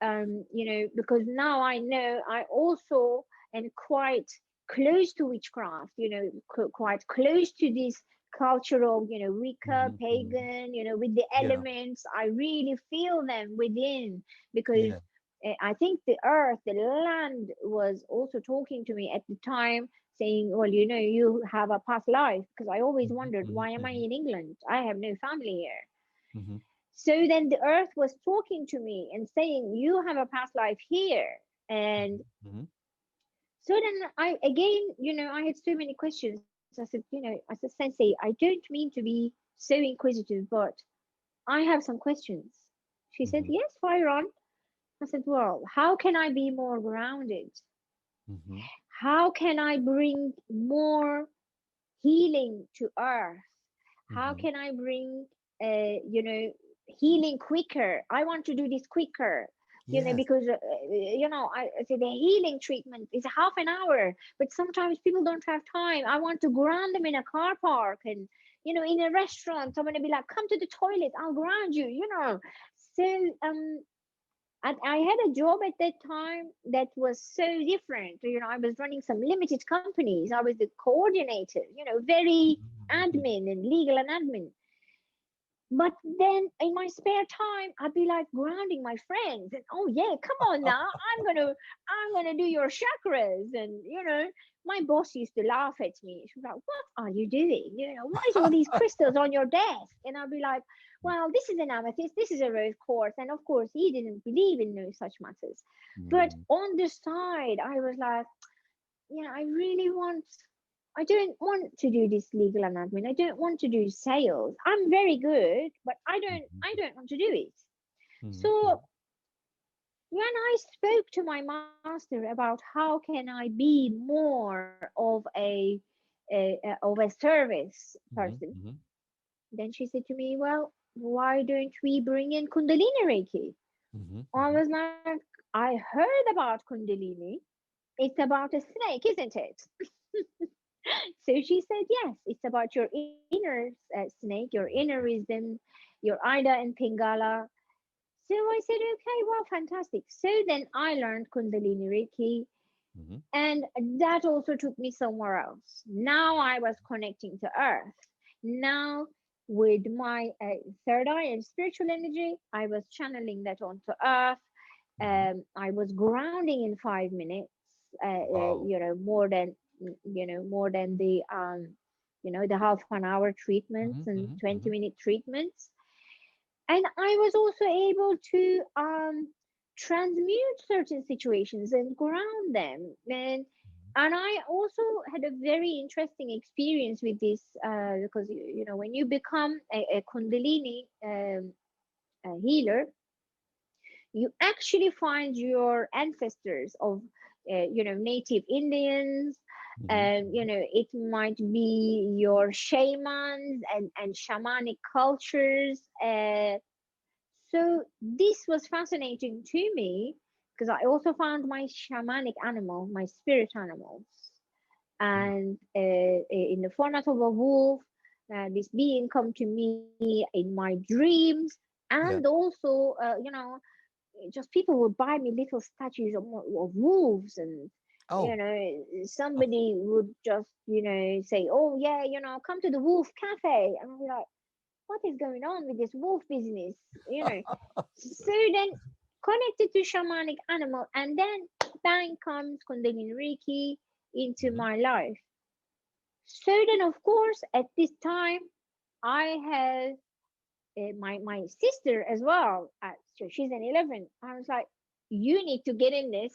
because now I know I also am quite close to witchcraft, quite close to this cultural, Wicca, Mhm. Mhm. pagan, with the Yeah. elements. I really feel them within because Yeah. I think the earth, the land was also talking to me at the time, saying, well, you have a past life. Because I always Mhm. wondered, Mhm. why am I Mhm. in England? I have no family here. Mhm. So then the earth was talking to me and saying, you have a past life here. And Mhm. Mhm. so then I, again, I had so many questions. I said, Sensei, I don't mean to be so inquisitive, but I have some questions. She said, Mhm. yes, fire on. I said, well, how can I be more grounded? Mhm. How can I bring more healing to earth? How Mhm. can I bring, healing quicker? I want to do this quicker, Yes. because, I say the healing treatment is half an hour, but sometimes people don't have time. I want to ground them in a car park and, in a restaurant. I'm going to be like, come to the toilet, I'll ground you. So, and I had a job at that time that was so different. I was running some limited companies. I was the coordinator, very Mhm. Mhm. admin and legal and admin. But then in my spare time, I'd be like grounding my friends and, oh yeah, come on now, I'm gonna do your chakras. And my boss used to laugh at me. She was like, what are you doing? Why is all these crystals on your desk? And I'd be like, well, this is an amethyst, this is a rose quartz. And of course he didn't believe in no such matters. But Mhm. on the side, I was like, I really I don't want to do this legal and admin. I don't want to do sales. I'm very good, but I Mhm. don't want to do it. Mhm. So Mhm. when I spoke to my master about how can I be more of of a service person, Mhm. Mhm. then she said to me, well, why don't we bring in Kundalini Reiki? Mhm. I Mhm. was like, I heard about Kundalini. It's about a snake, isn't it? So she said, yes, it's about your inner snake, your inner wisdom, your Ida and Pingala. So I said, okay, well, fantastic. So then I learned Kundalini Reiki, Mhm. and that also took me somewhere else. Now I was connecting to earth. Now, with my third eye and spiritual energy, I was channeling that onto earth. Mhm. I was grounding in 5 minutes, Wow. more than the half an hour treatments Mhm. and Mhm. 20 Mhm. minute treatments. And I was also able to transmute certain situations and ground them. And I also had a very interesting experience with this, because when you become a Kundalini healer, you actually find your ancestors of native Indians. Mhm. It might be your shamans and shamanic cultures. So this was fascinating to me because I also found my shamanic animal, my spirit animals, Mm. and in the format of a wolf. This being come to me in my dreams, and Yeah. also, just people would buy me little statues of wolves, and Oh. somebody would just say, oh yeah, come to the wolf cafe, and I'll be like, what is going on with this wolf business? So then connected to shamanic animal, and then bang comes Kundalini Reiki into Mhm. my life. So then, of course, at this time, I have my sister as well. So she's an 11. I was like, you need to get in this.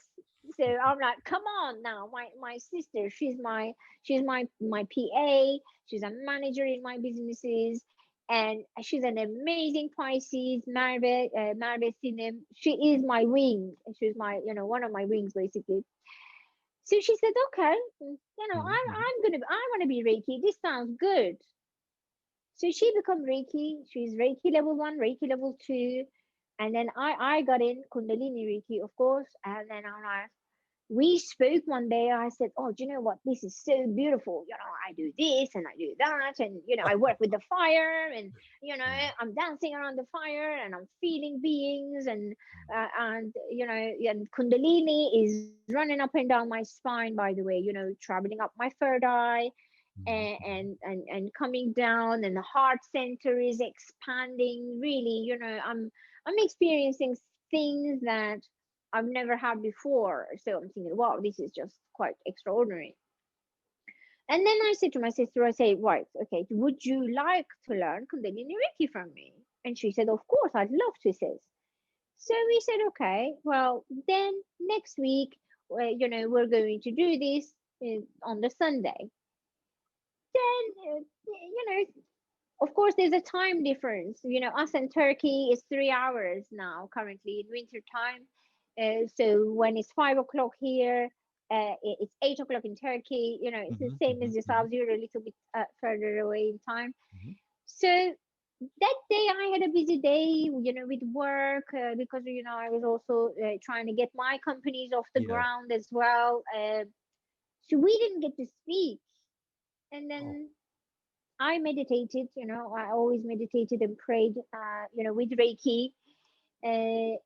So I'm like, come on now, my sister. She's my PA. She's a manager in my businesses, and she's an amazing Pisces. Marve Sinem. She is my wing. She's my one of my wings basically. So she said, okay, Mhm. Mhm. I want to be Reiki. This sounds good. So she become Reiki. She's Reiki level 1, Reiki level 2. And then I got in Kundalini Reiki, of course. And then we spoke one day. I said, oh, do you know what? This is so beautiful. I do this and I do that. And, I work with the fire, and, Mhm. I'm dancing around the fire, and I'm feeling beings. And Kundalini is running up and down my spine, by the way, traveling up my third eye, Mhm. and coming down, and the heart center is expanding, really. I'm experiencing things that I've never had before, so I'm thinking, wow, this is just quite extraordinary. And then I said to my sister, I say, right, okay, would you like to learn Kundalini Reiki from me? And she said, of course, I'd love to, sis. So we said, okay, well, then next week, we're going to do this on the Sunday. Then, of course, there's a time difference. Us and Turkey is 3 hours now, currently in winter time. So when it's 5 o'clock here, it's 8 o'clock in Turkey. It's the Mhm. same as Mhm. Mhm. yourselves. You're a little bit further away in time. Mhm. So that day I had a busy day, with work, because I was also trying to get my companies off the Yeah. ground as well. So we didn't get to speak. And Oh. then I meditated, I always meditated and prayed, with Reiki. Uh,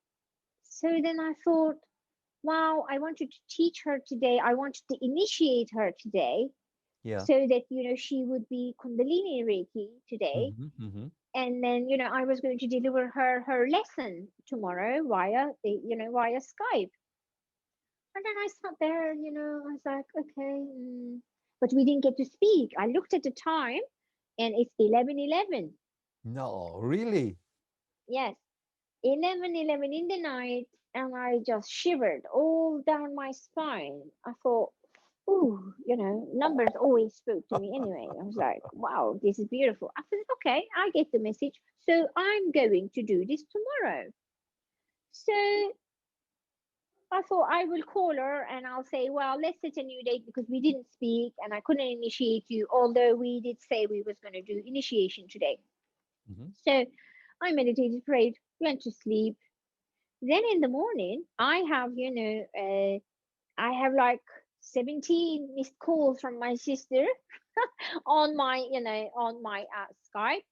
so then I thought, wow, I wanted to teach her today. I wanted to initiate her today Yeah. so that, she would be Kundalini Reiki today. Mhm. Mhm. And then, I was going to deliver her lesson tomorrow via Skype. And then I sat there, I was like, okay. But we didn't get to speak. I looked at the time, and it's 11:11. No, really? Yes, 11:11 in the night, and I just shivered all down my spine. I thought, ooh, numbers always spoke to me anyway. I was like, wow, this is beautiful. I said, okay, I get the message. So I'm going to do this tomorrow. So I thought I will call her and I'll say, well, let's set a new date because we didn't speak and I couldn't initiate you, although we did say we was going to do initiation today. Mhm. So I meditated, prayed, went to sleep. Then in the morning, I have like 17 missed calls from my sister on my Skype.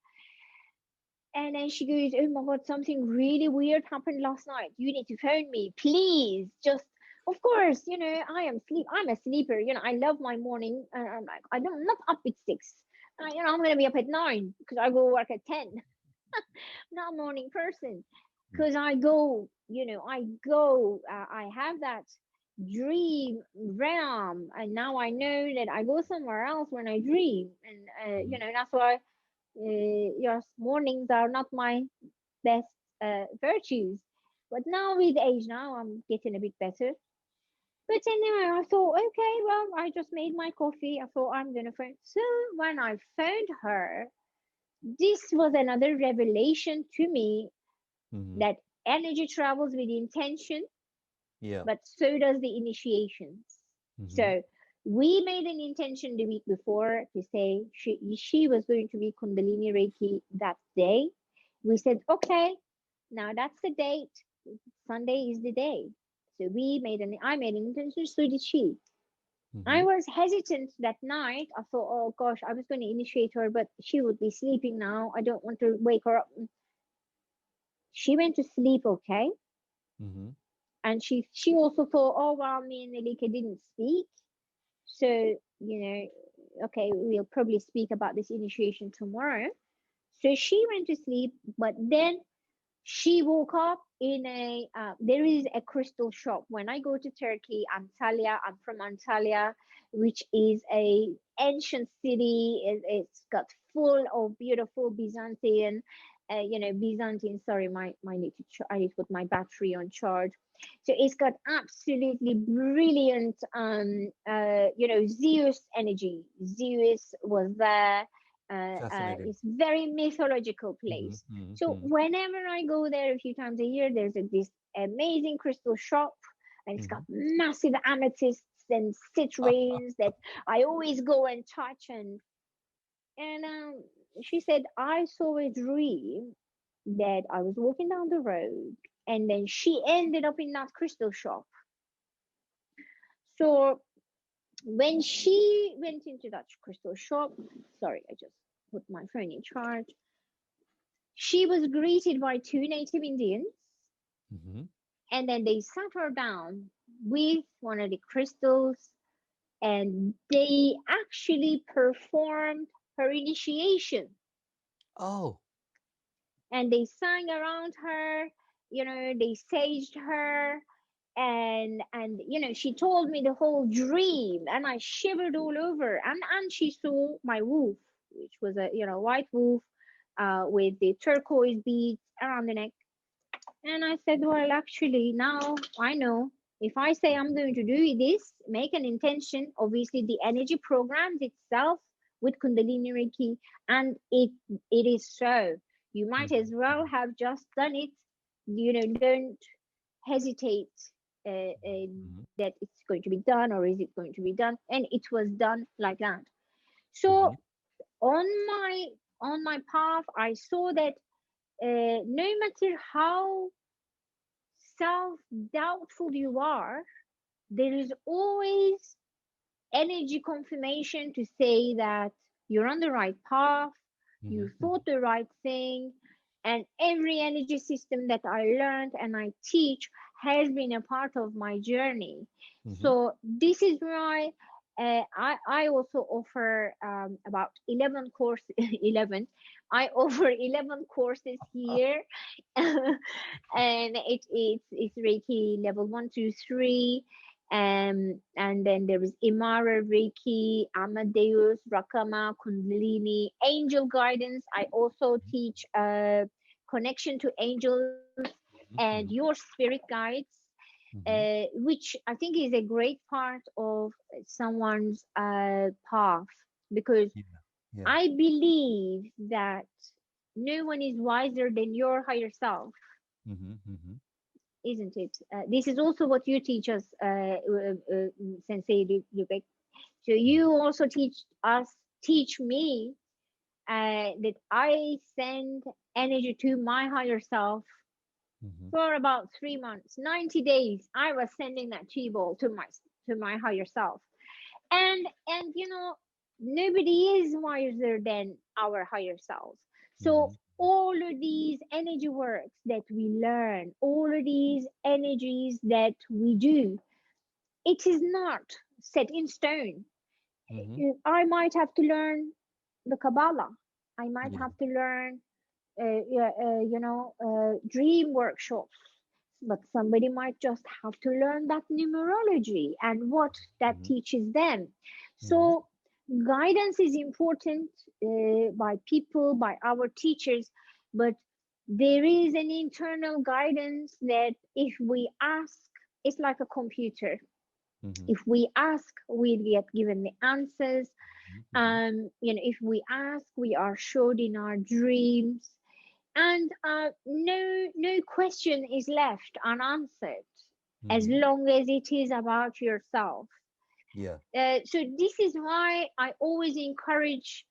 And then she goes, oh my God, something really weird happened last night. You need to phone me, please. Just, of course, I'm a sleeper. I love my morning. And I'm like, I'm not up at 6. I'm going to be up at 9 because I go work at 10. Not a morning person Mm. because I have that dream realm, and now I know that I go somewhere else when I dream, and Mhm. that's why yes, mornings are not my best virtues. But now with age, now I'm getting a bit better. But anyway, I thought, okay, well, I just made my coffee. I thought I'm gonna phone. So when I phoned her, this was another revelation to me Mhm. that energy travels with intention, Yeah. but so does the initiations. Mhm. So we made an intention the week before to say she was going to be Kundalini Reiki that day. We said, okay, Now that's the date. Sunday is the day. So I made an intention, so did she. I Mm-hmm. was hesitant that night. I thought, oh gosh, I was going to initiate her, but she would be sleeping now. I don't want to wake her up. She went to sleep okay. Mm-hmm. And she also thought, oh well, me and Elika didn't speak. So, okay, we'll probably speak about this initiation tomorrow. So she went to sleep, but then she woke up in there is a crystal shop. When I go to Turkey, Antalya, I'm from Antalya, which is a ancient city. It's got full of beautiful Byzantine, Byzantine. Sorry, my I need to put my battery on charge. So it's got absolutely brilliant, Zeus energy. Zeus was there. Fascinating. It's very mythological Mm-hmm. place. So Mm-hmm. whenever I go there a few times a year, there's this amazing crystal shop, and it's got Mm-hmm. massive amethysts and citrines that I always go and touch. And she said I saw a dream that I was walking down the road, and then she ended up in that crystal shop. So when she went into that crystal shop, sorry, I just put my phone in charge. She was greeted by two native Indians, Mm-hmm. and then they sat her down with one of the crystals, and they actually performed her initiation. Oh. And they sang around her, they saged her, and she told me the whole dream, and I shivered all over. And she saw my wolf, which was a white wolf, with the turquoise beads around the neck. And I said, well, actually, now I know, if I say I'm going to do this, make an intention, obviously the energy programs itself with Kundalini Reiki, and it is so. You might as well Mm-hmm. have just done it. Don't hesitate, Mm-hmm. that it's going to be done, or is it going to be done? And it was done like that. Mm-hmm. So on my on my path, I saw that, no matter how self doubtful you are, there is always energy confirmation to say that you're on the right path, you Mm-hmm. thought the right thing, and every energy system that I learned and I teach has been a part of my journey. Mm-hmm. So this is why, I also offer, about 11 courses. 11 I offer 11 courses here. And it's Reiki level 1, 2, 3. And then there is Imara, Reiki, Amadeus, Rakama, Kundalini, angel guidance. I also teach, connection to angels and Mm-hmm. your spirit guides, Mm-hmm. which I think is a great part of someone's, path, because Yeah. Yeah. I believe that no one is wiser than your higher self, Mm-hmm. Mm-hmm. isn't it? This is also what you teach us, Sensei Lübeck. So you also teach me, that I send energy to my higher self Mm-hmm. for about 3 months, 90 days. I was sending that chi ball to my higher self, and nobody is wiser than our higher selves. So Mm-hmm. all of these energy works that we learn, all of these energies that we do, it is not set in stone. Mm-hmm. I might have to learn the Kabbalah. I might Yeah. have to learn, yeah, dream workshops. But somebody might just have to learn that numerology and what that Mm-hmm. teaches them. Mm-hmm. So guidance is important, by people, by our teachers, but there is an internal guidance that if we ask, it's like a computer. Mm-hmm. If we ask, we get given the answers. Mm-hmm. If we ask, we are showed in our dreams, and no question is left unanswered, as Mm-hmm. long as it is about yourself. Yeah. So this is why I always encourage,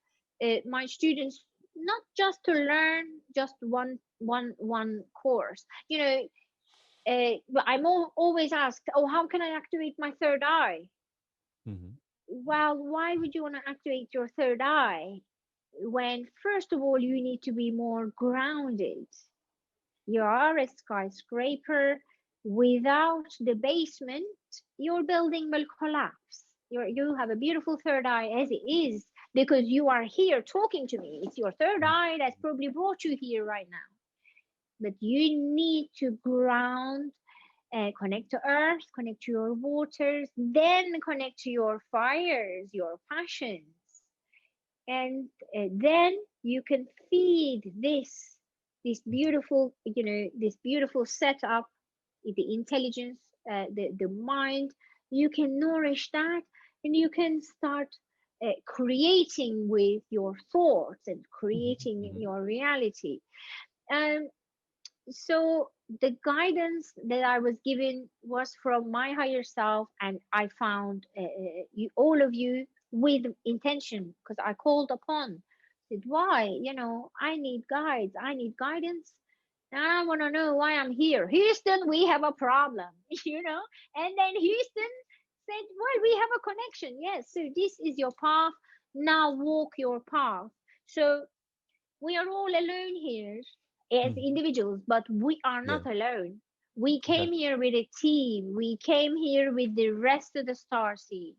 my students, not just to learn just one course. But I'm always asked, oh, how can I activate my third eye? Hmm. Well, why would you want to activate your third eye when, first of all, you need to be more grounded? You are a skyscraper. Without the basement, your building will collapse. You have a beautiful third eye as it is because you are here talking to me. It's your third eye that's probably brought you here right now. But you need to ground, connect to earth, connect to your waters, then connect to your fires, your passions. And then you can feed this beautiful, this beautiful setup, the intelligence, the mind. You can nourish that, and you can start creating with your thoughts and creating Hmm. your reality. Um, so the guidance that I was given was from my higher self, and I found you, all of you, with intention, because I called upon. Said, why? I need guides. I need guidance. And I want to know why I'm here. Houston, we have a problem, And then Houston said, well, we have a connection. Yes, so this is your path. Now walk your path. So we are all alone here as Hmm. individuals, but we are Yeah, not alone. We came that, here with a team. We came here with the rest of the star seeds.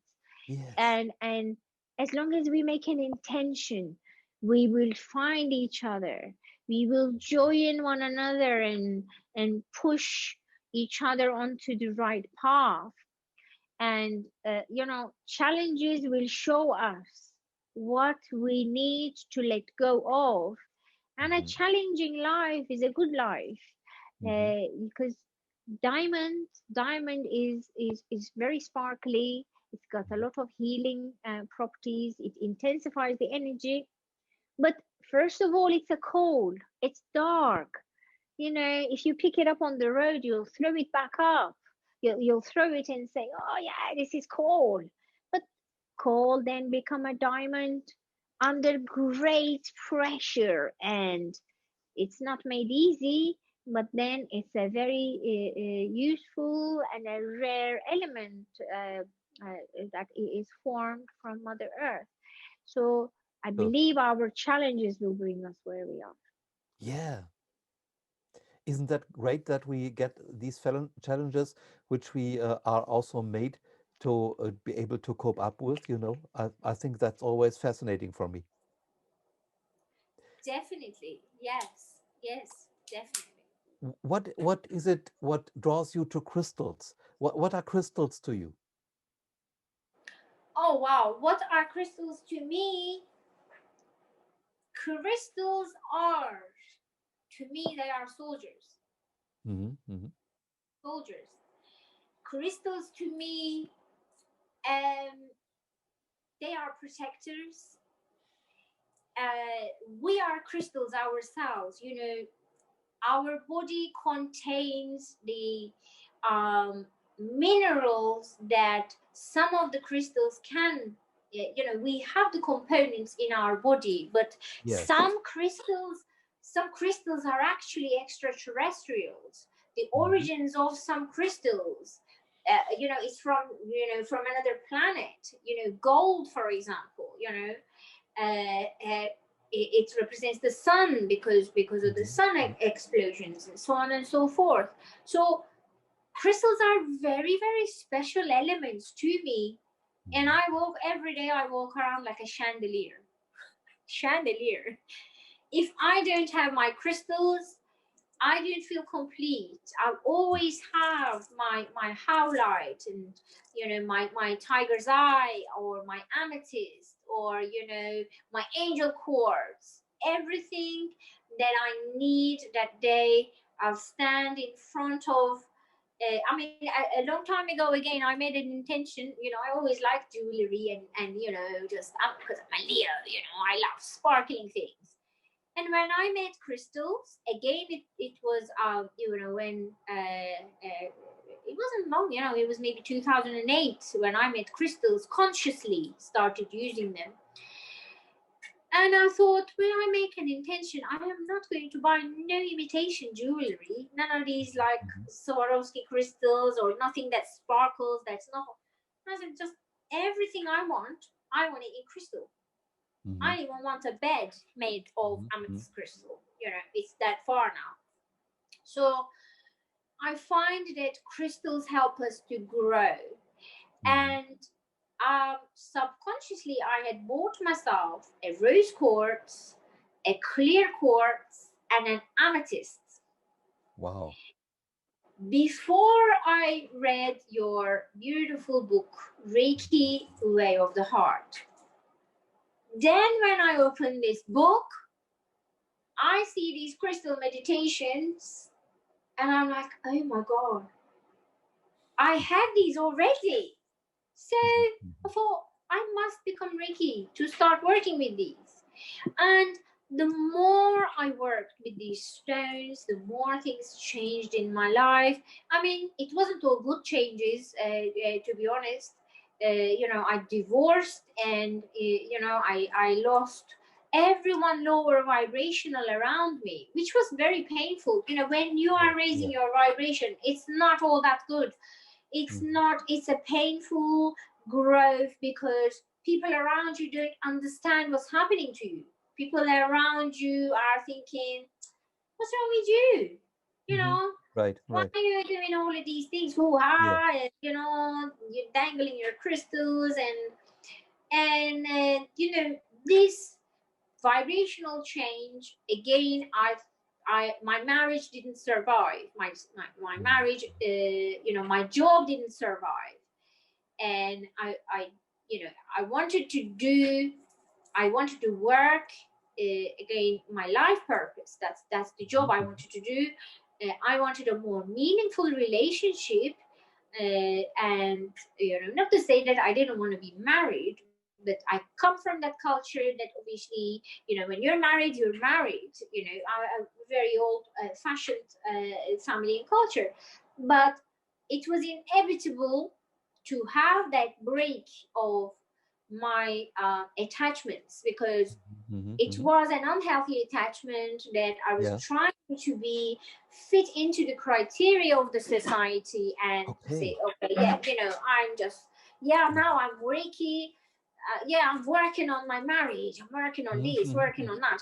yes. And as long as we make an intention, we will find each other. We will join one another and push each other onto the right path. And challenges will show us what we need to let go of, and a Hmm. challenging life is a good life, Hmm. because diamond is very sparkly. It's got a lot of healing properties. It intensifies the energy. But first of all, it's a cold, it's dark. If you pick it up on the road, you'll throw it back up. You'll throw it and say, oh yeah, this is cold. But cold then become a diamond under great pressure, and it's not made easy, but then it's a very useful and a rare element that is formed from Mother Earth. So I So, believe our challenges will bring us where we are. yeah. Isn't that great that we get these challenges, which we are also made to be able to cope up with? I think that's always fascinating for me. Definitely. Yes. Yes, definitely. What is it? What draws you to crystals? What are crystals to you? Oh, wow. What are crystals to me? Crystals are, to me, they are soldiers. Hmm. Hmm. Soldiers. Crystals to me, um, they are protectors. We are crystals ourselves. Our body contains the minerals that some of the crystals can. We have the components in our body, but Yes. some crystals are actually extraterrestrials. The Hmm. origins of some crystals, is from another planet. Gold, for example. It represents the sun because of the Hmm. sun explosions and so on and so forth. So crystals are very, very special elements to me, and Hmm. I walk every day. I walk around like a chandelier. If I don't have my crystals, I don't feel complete. I always have my howlite, and my tiger's eye, or my amethyst, or my angel quartz. Everything that I need that day, I'll stand in front of. A long time ago, again, I made an intention. I always like jewelry, and just because I'm a Leo, I love sparkling things. And when I met crystals, again, it was, when it wasn't long, it was maybe 2008 when I met crystals, consciously started using them. And I thought, when I make an intention, I am not going to buy no imitation jewelry, none of these like Mhm. Swarovski crystals or nothing that sparkles. That's not. I said, just everything I want it in crystal. Mhm. I even want a bed made of Mhm. Mhm. amethyst crystal. It's that far now. So I find that crystals help us to grow. Mhm. And subconsciously, I had bought myself a rose quartz, a clear quartz, and an amethyst. Wow. Before I read your beautiful book, Reiki Way of the Heart, then when I opened this book, I see these crystal meditations, and I'm like, oh my God, I had these already. So Mhm. I Mhm. thought I must become Reiki to start working with these. And the more I worked with these stones, the more things changed in my life. I mean, it wasn't all good changes, to be honest. I divorced, and I lost everyone lower vibrational around me, which was very painful. When you Yeah. are raising Yeah. your vibration, it's not all that good. It's Mhm. not, it's a painful growth because people around you don't understand what's happening to you. People around you are thinking, what's wrong with you? You Mhm. know, Right. why Right. are you doing all of these things? Hoo Yeah. ha! And you're dangling your crystals, and this vibrational change again. My marriage didn't survive. My Mhm. marriage, my job didn't survive, and I wanted to do, I wanted to work, again, my life purpose. That's the job Mhm. I Mhm. wanted to do. I wanted a more meaningful relationship, and not to say that I didn't want to be married, but I come from that culture that obviously, when you're married, you're married. A very old fashioned family and culture, but it was inevitable to have that break of my attachments, because Mhm. it Mhm. was an unhealthy attachment that I was Yeah. trying to be fit into the criteria of the society and say, Okay. okay, yeah, I'm just, yeah, Mhm. now I'm Reiki, yeah, I'm working on my marriage, I'm working on Mhm. this, working Mhm. on that.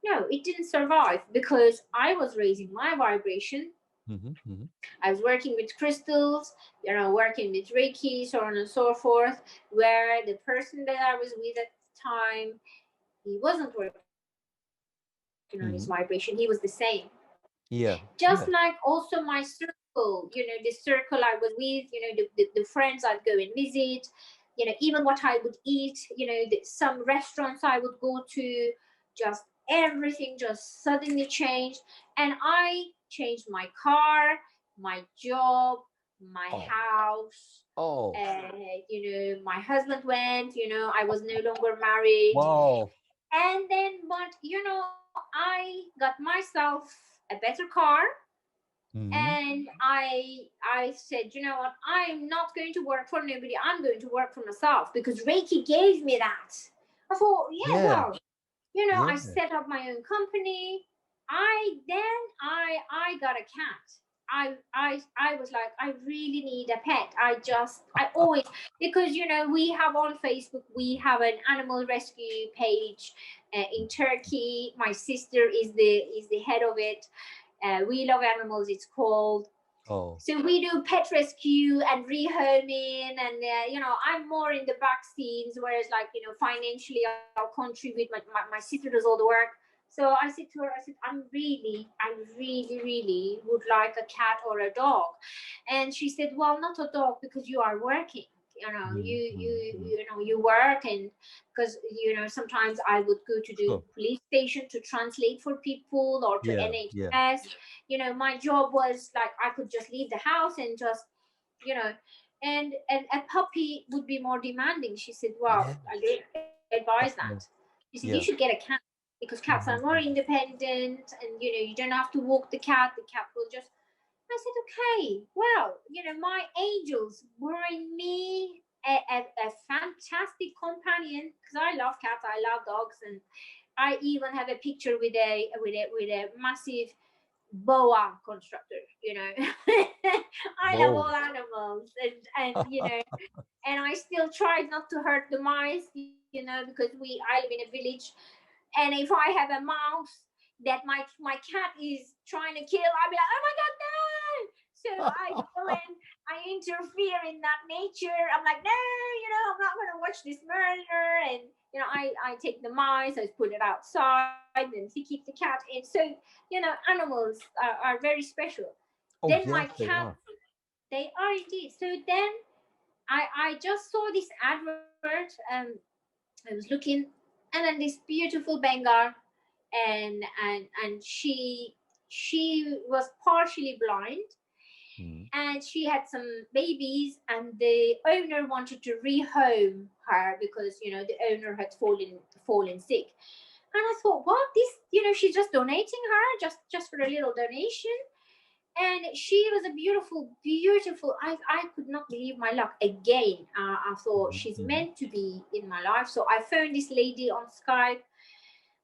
No, it didn't survive because I was raising my vibration. Mhm. Mhm. I was working with crystals, working with Reiki, so on and so forth, where the person that I was with at the time, he wasn't working on his vibration. He was the same. Mhm. Just like Yeah. also my Yeah. circle, the circle I was with, the friends I'd go and visit, even what I would eat, some restaurants I would go to, just everything just suddenly changed. And I changed my car, my job, my Oh. house. Oh. My husband went, I was no longer married. Wow. And then, but I got myself a better car, Mhm. and I said, what, I'm not going to work for nobody, I'm going to work for myself, because Reiki gave me that. I thought, yeah, Yeah. well, Yeah. I set up my own company. I got a cat. I was like, I really need a pet. I always, because we have on Facebook, we have an animal rescue page in Turkey. My sister is the head of it. We love animals, it's called. Oh. So we do pet rescue and rehoming, and I'm more in the back scenes, whereas, like, financially, I'll contribute. My sister does all the work. So I said to her, I said, I really, really would like a cat or a dog. And she said, well, not a dog, because you are working. Mhm. Mhm. Mhm. You work, and because sometimes I would go to the Sure. police station to translate for people, or to Yeah. Yeah. NHS. My job was like, I could just leave the house and just, you know and a puppy would be more demanding. She said, well, Yeah. I don't advise that. Definitely. She said, you should Yeah. get a cat, because cats are Mhm. more Mhm. independent, and you don't have to walk the cat will just. I said, okay, well, my angels bring me a fantastic companion, because I love cats, I love dogs, and I even have a picture with a massive boa constructor. I love Whoa. all animals, and and I still try not to hurt the mice, because I live in a village, and if I have a mouse that my cat is trying to kill, I'll be like, oh my god, no! So I go and I interfere in that nature. I'm like, no, I'm not going to watch this murder. And I take the mice, I put it outside, and to keep the cat in. So animals are very special. Then Oh, my yes, they cat, are. they are indeed. So then I just saw this advert. I was looking, and then this beautiful Bengal, and she was partially blind, Mm. and she had some babies, and the owner wanted to rehome her because the owner had fallen sick. And I thought, what, this, she's just donating her, just for a little donation. And she was a beautiful. I could not believe my luck again. I thought, Mhm, she's mhm, meant to be in my life. So I phoned this lady on Skype.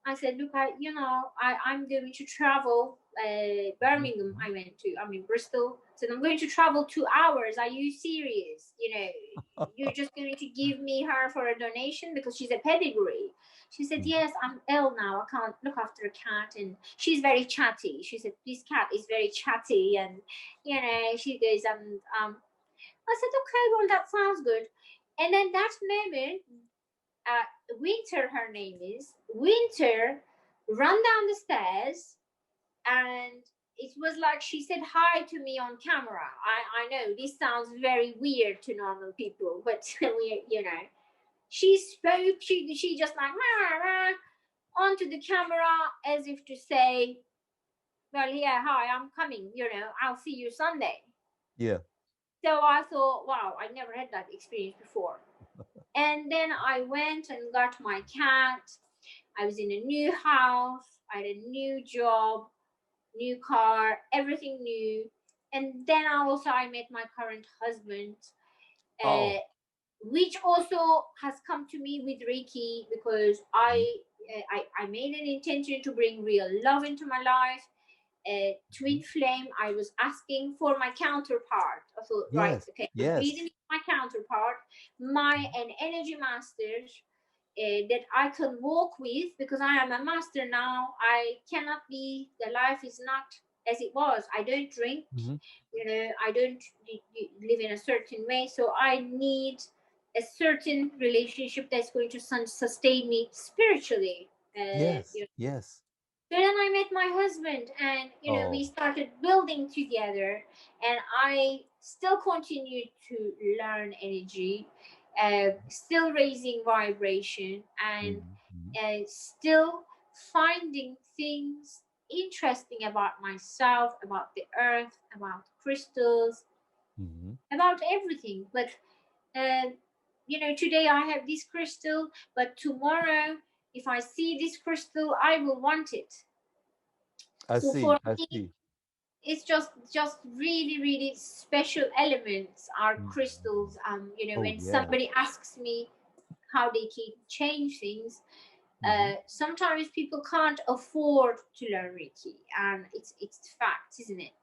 I said, look, I'm going to travel. mhm, Birmingham, mhm. I went to. I'm in Bristol. I said, I'm going to travel 2 hours. Are you serious? You're just going to give me her for a donation because she's a pedigree. She said, Mhm. yes, I'm ill now. I can't look after a cat. And she's very chatty. She said, this cat is very chatty. And, she goes, I said, okay, well, that sounds good. And then that moment, Winter, her name is Winter, run down the stairs, and it was like she said hi to me on camera. I know this sounds very weird to normal people, but she spoke. She just like rah, rah, onto the camera as if to say, well, yeah, hi, I'm coming. I'll see you Sunday. Yeah. So I thought, wow, I never had that experience before. And then I went and got my cat. I was in a new house. I had a new job, new car, everything new. And then I met my current husband, uh, Oh. which also has come to me with Reiki, because Mhm, I made an intention to bring real love into my life. mhm. Twin flame, I was asking for my counterpart. I thought, right, Yes. okay, I really Yes. need my counterpart, an energy master, that I can walk with, because I am a master now. I cannot be, the life is not as it was. I don't drink, Mhm. I don't live in a certain way. So I need a certain relationship that's going to sustain me spiritually. Yes. Yes. So then I met my husband, and we Oh. started building together, and I still continue to learn energy, still raising vibration, and Mhm, mhm, still finding things interesting about myself, about the earth, about crystals, mhm. about everything. But uh, today I have this crystal, but tomorrow, if I see this crystal, I will want it. I So see. for I me, see. it's just really special elements are Mhm, mhm. crystals. Oh, When yeah. somebody asks me how they can change things, Mhm. sometimes people can't afford to learn Reiki, and it's fact, isn't it?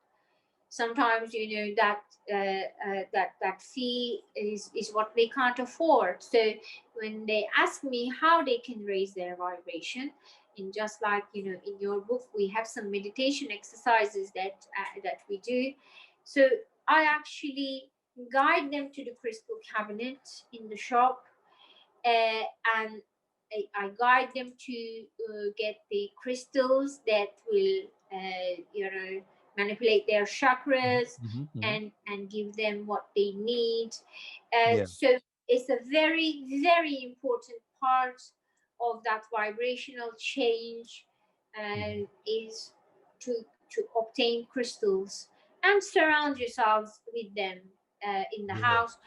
Sometimes that that fee is what they can't afford. So when they ask me how they can raise their vibration, and just like in your book, we have some meditation exercises that we do. So I actually guide them to the crystal cabinet in the shop, uh, and I guide them to get the crystals that will, manipulate their Mhm, chakras, mhm, mhm. and give them what they need. Yeah. So it's a very important part of that vibrational change, Mhm. and is to obtain crystals and surround yourselves with them in the Yeah. house.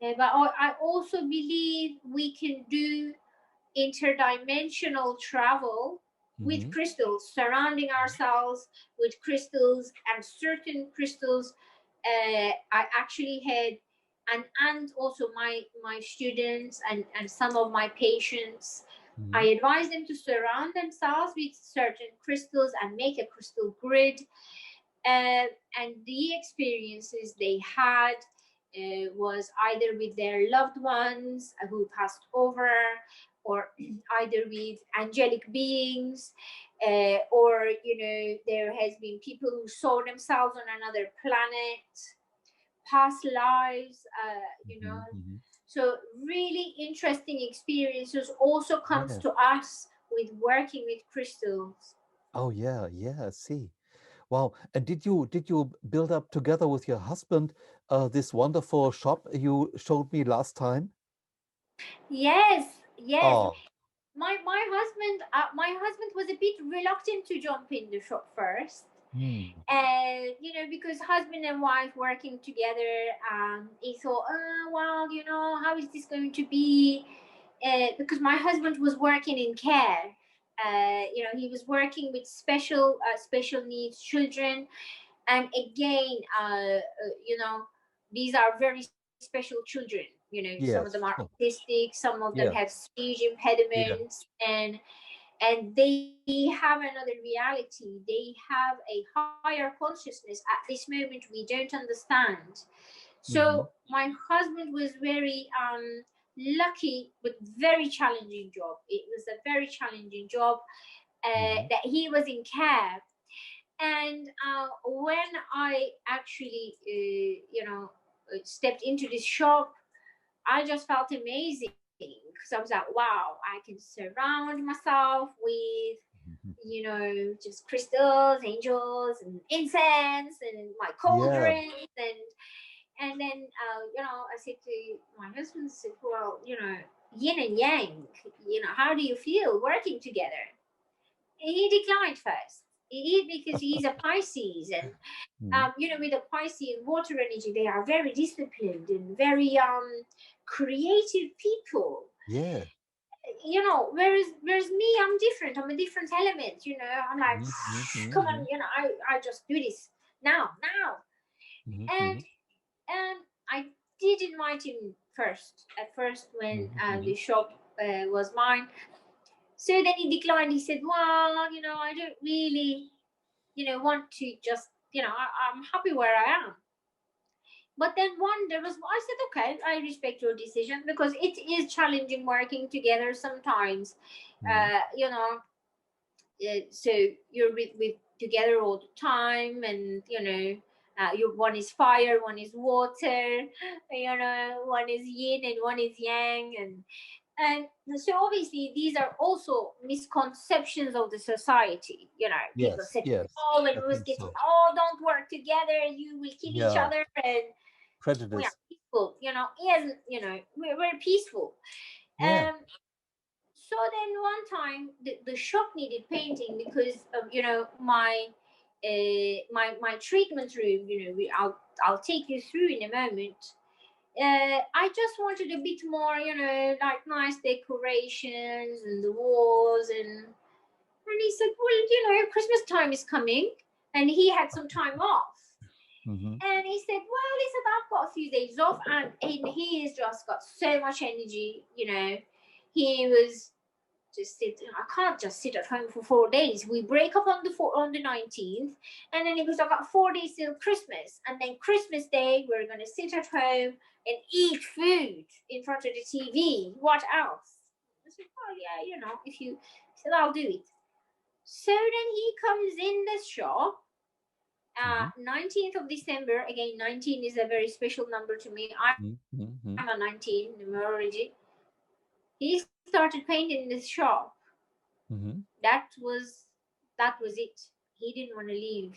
But I also believe we can do interdimensional travel with Mhm. crystals, surrounding ourselves with crystals, and certain crystals. I actually had and also my students and some of my patients, I Mhm. advise them to surround themselves with certain crystals and make a crystal grid. And the experiences they had was either with their loved ones who passed over, or either with angelic beings, or there has been people who saw themselves on another planet, past lives, Mhm. Mhm. so really interesting experiences also comes Yeah. to us with working with crystals. Oh yeah, yeah, I see. Wow. And did you build up together with your husband this wonderful shop you showed me last time? Yes, yes. Oh. My husband was a bit reluctant to jump in the shop first, Hmm. and because husband and wife working together, he thought, well, how is this going to be? Because my husband was working in care. He was working with special needs children, and again, these are very special children. Some of them are Yes. Sure. autistic, some of them have Yeah. speech Yeah. impediments, and they have another reality. They have a higher consciousness at this moment we don't understand. So Mm-hmm. my husband was very lucky, but very challenging job. It was a very challenging job, Mm-hmm. that he was in care. And when I actually stepped into this shop, I just felt amazing, because I was like, wow, I can surround myself with, just crystals, angels, and incense, and my Yeah. cauldrons, and then I said to my husband, I said, well, yin and yang, how do you feel working together? He declined first. Because he's a Pisces, and Mm. with the Pisces and water energy, they are very disciplined and very creative people. Yeah. Whereas me, I'm different. I'm a different element. I'm like, Mm-hmm. come on, Mm-hmm. I just do this now, Mm-hmm. and I did invite him first. At first, when Mm-hmm. the shop was mine, so then he declined. He said, well, I don't really, want to just, I'm happy where I am. But then one there was, I said, okay, I respect your decision, because it is challenging working together sometimes. Mm-hmm. So you're with together all the time, and one is fire, one is water, one is yin and one is yang, and so obviously these are also misconceptions of the society. People Yes. said, Yes. oh, when I we was think getting, so. oh, don't work together, you will kill each Yeah. other, and we are Prejudice. peaceful. Yes, we're peaceful. Yeah. um so then one time the shop needed painting, because of my treatment room. I'll take you through in a moment. I just wanted a bit more, like nice decorations and the walls, and he said, well, Christmas time is coming, and he had some time off. Mm-hmm. And he said, well, he said, I've got a few days off, and he has just got so much energy. He was just sit. I can't just sit at home for 4 days. We break up on the 19th, and then it was, I got 4 days till Christmas, and then Christmas Day we're gonna sit at home and eat food in front of the TV. What else? I said, oh yeah, if you he said, I'll do it. So then he comes in the shop. Mm-hmm. 19th of December, again, 19 is a very special number to me. I'm a Mm-hmm. 19 numerology. He started painting in this shop. Mm-hmm. That was that was it. He didn't want to leave.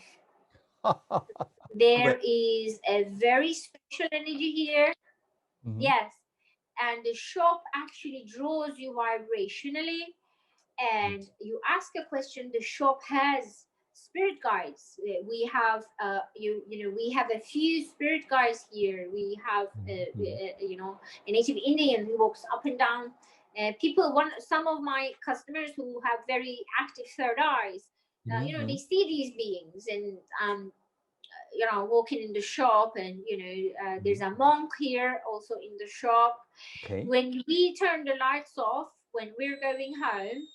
Great. There is a very special energy here. Mm-hmm. Yes. And the shop actually draws you vibrationally, and Yes. you ask a question. The shop has spirit guides. We have a few spirit guides here. We have Mm-hmm. a native Indian who walks up and down. Some of my customers who have very active third eyes, they Mm-hmm. see these beings, and walking in the shop, and there's Mhm. a monk here also in the shop. Okay. When we turn the lights off, when we're going home,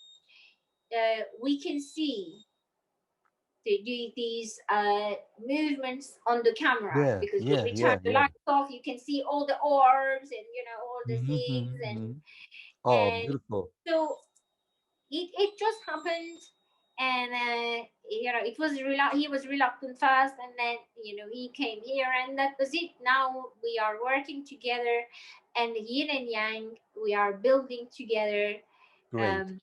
we can see these movements on the camera, Yeah, because when yeah, we turn yeah, the yeah. lights off, you can see all the orbs and all the Mhm, things. mhm, and mhm. Oh, and beautiful. so it just happened. And he was reluctant first, and then he came here, and that was it. Now we are working together, and yin and yang, we are building together. Great. um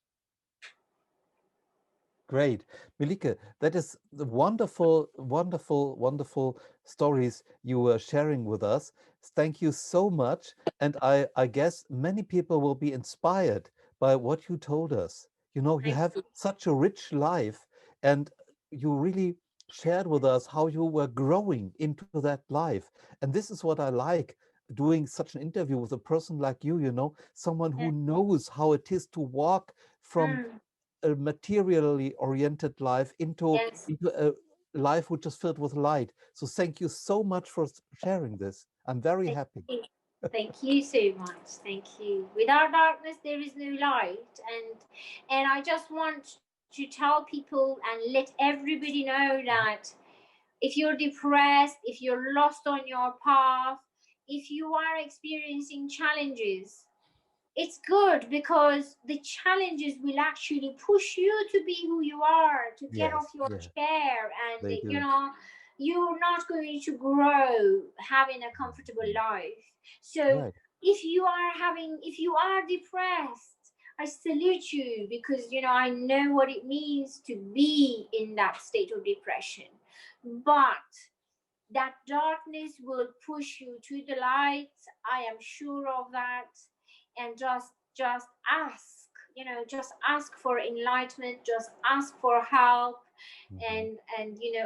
Great. Melike, that is the wonderful, wonderful, wonderful stories you were sharing with us. Thank you so much. And I guess many people will be inspired by what you told us. You know, you Thank have you. such a rich life, and you really shared with us how you were growing into that life. And this is what I like doing such an interview with a person like you, someone Yeah. who knows how it is to walk from Mm, a materially oriented life into yes. a life which is filled with light. So thank you so much for sharing this. I'm very Thank happy. you. Thank you so much. Thank you. Without darkness, there is no light. And I just want to tell people and let everybody know that if you're depressed, if you're lost on your path, if you are experiencing challenges, it's good, because the challenges will actually push you to be who you are, to get off Yes, your yeah, chair. And they do. you're not going to grow having a comfortable Mhm. life. So Right. if you are depressed, I salute you, because I know what it means to be in that state of depression. But that darkness will push you to the light. I am sure of that. And just ask, just ask for enlightenment, just ask for help. Mhm. And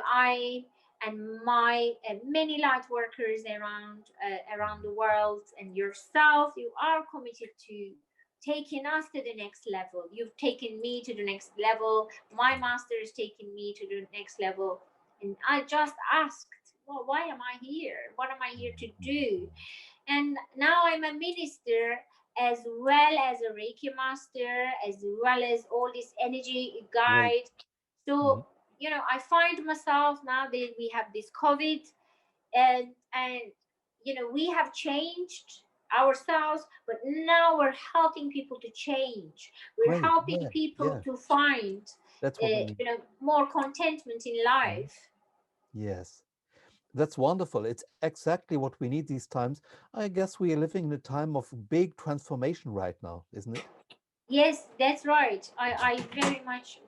I and my many light workers around Mhm. the world, and yourself, you are committed to taking us to the next level. You've taken me to the next level. My master has taken me to the next level. And I just asked, well, why am I here? What am I here to do? And now I'm a minister, as well as a Reiki master, as well as all this energy Great. guide. Mhm. So, I find myself now that we have this COVID, and we have changed ourselves, but now we're helping people to change. We're Great. helping Yeah, people yeah. to find, That's what we need. more contentment in Mhm. life. Yes. That's wonderful. It's exactly what we need these times. I guess we are living in a time of big transformation right now, isn't it? Yes, that's right. I very much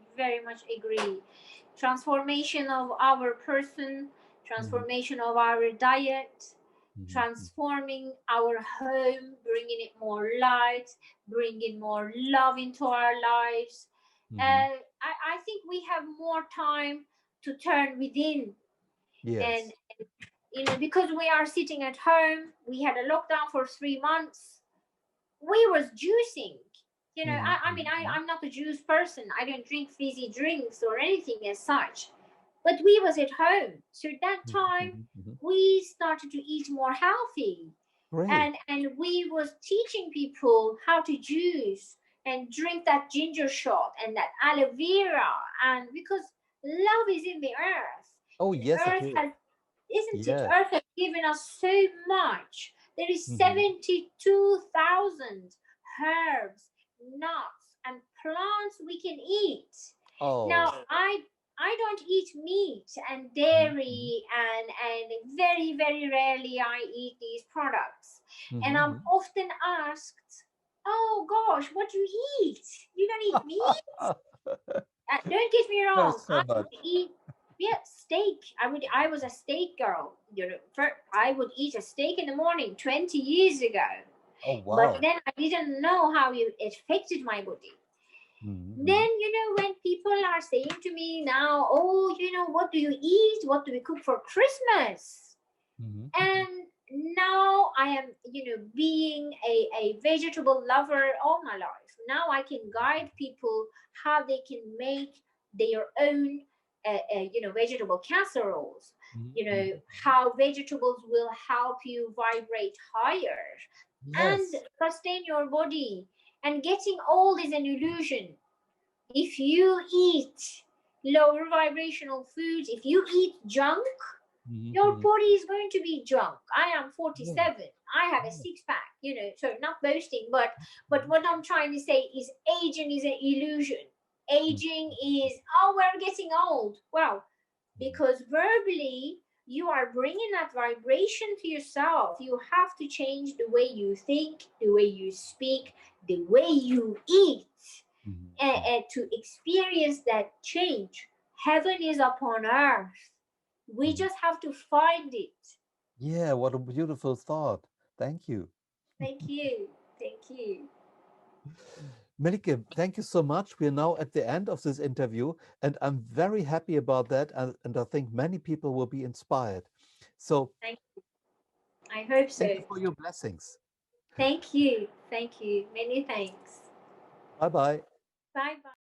agree. Transformation of our person, Mhm. transformation of our diet, Mhm. Mhm. transforming our home, bringing it more light, bringing more love into our lives. Mhm. I think we have more time to turn within. And Yes. because we are sitting at home, we had a lockdown for 3 months. We was juicing. Mhm. I mean, Mhm. Mhm. I'm not a juice person. I don't drink fizzy drinks or anything as such. But we was at home. So that Mhm. time Mhm. Mhm. we started to eat more healthy. Great. And we was teaching people how to juice and drink that ginger shot and that aloe vera. And because love is in the earth. Oh, The yes, it earth is. has, isn't it? Yes. Earth has given us so much. There is Mhm. 72,000 herbs, nuts, and plants we can eat. Oh. Now, I don't eat meat and Mhm. Mhm. dairy, and very very rarely I eat these products. Mhm. And I'm Mhm. often asked, "Oh gosh, what do you eat? You don't eat meat?" Don't get me There's wrong. so I much. would eat, yeah, steak. I was a steak girl. I would eat a steak in the morning 20 years ago. Oh, But wow. then I didn't know how it affected my body. Mhm. Mhm. Then, when people are saying to me now, "Oh, what do you eat? What do we cook for Christmas?" Mhm. Mhm. And now I am, being a vegetable lover all my life. Now I can guide people how they can make their own vegetable casseroles, Mhm. how vegetables will help you vibrate higher and Yes. sustain your body. And getting old is an illusion. If you eat lower vibrational foods, if you eat junk, your Mhm. body is going to be junk. I am Yeah. 47. I have a Yeah. six pack, so not boasting, but Mhm. what I'm trying to say is aging is an illusion. Mhm. Aging is, oh, we're getting old. Well, Mhm. because verbally you are bringing that vibration to yourself. You have to change the way you think, the way you speak, the way you eat, Mhm. to experience that change. Heaven is upon earth. We Mhm. just have to find it. Yeah, what a beautiful thought. Thank you. Thank you. Thank you. Melike, thank you so much. We're now at the end of this interview, and I'm very happy about that. And I think many people will be inspired. So Thank I hope thank so. you for your blessings. Thank you. Thank you. Many thanks. Bye bye. Bye bye.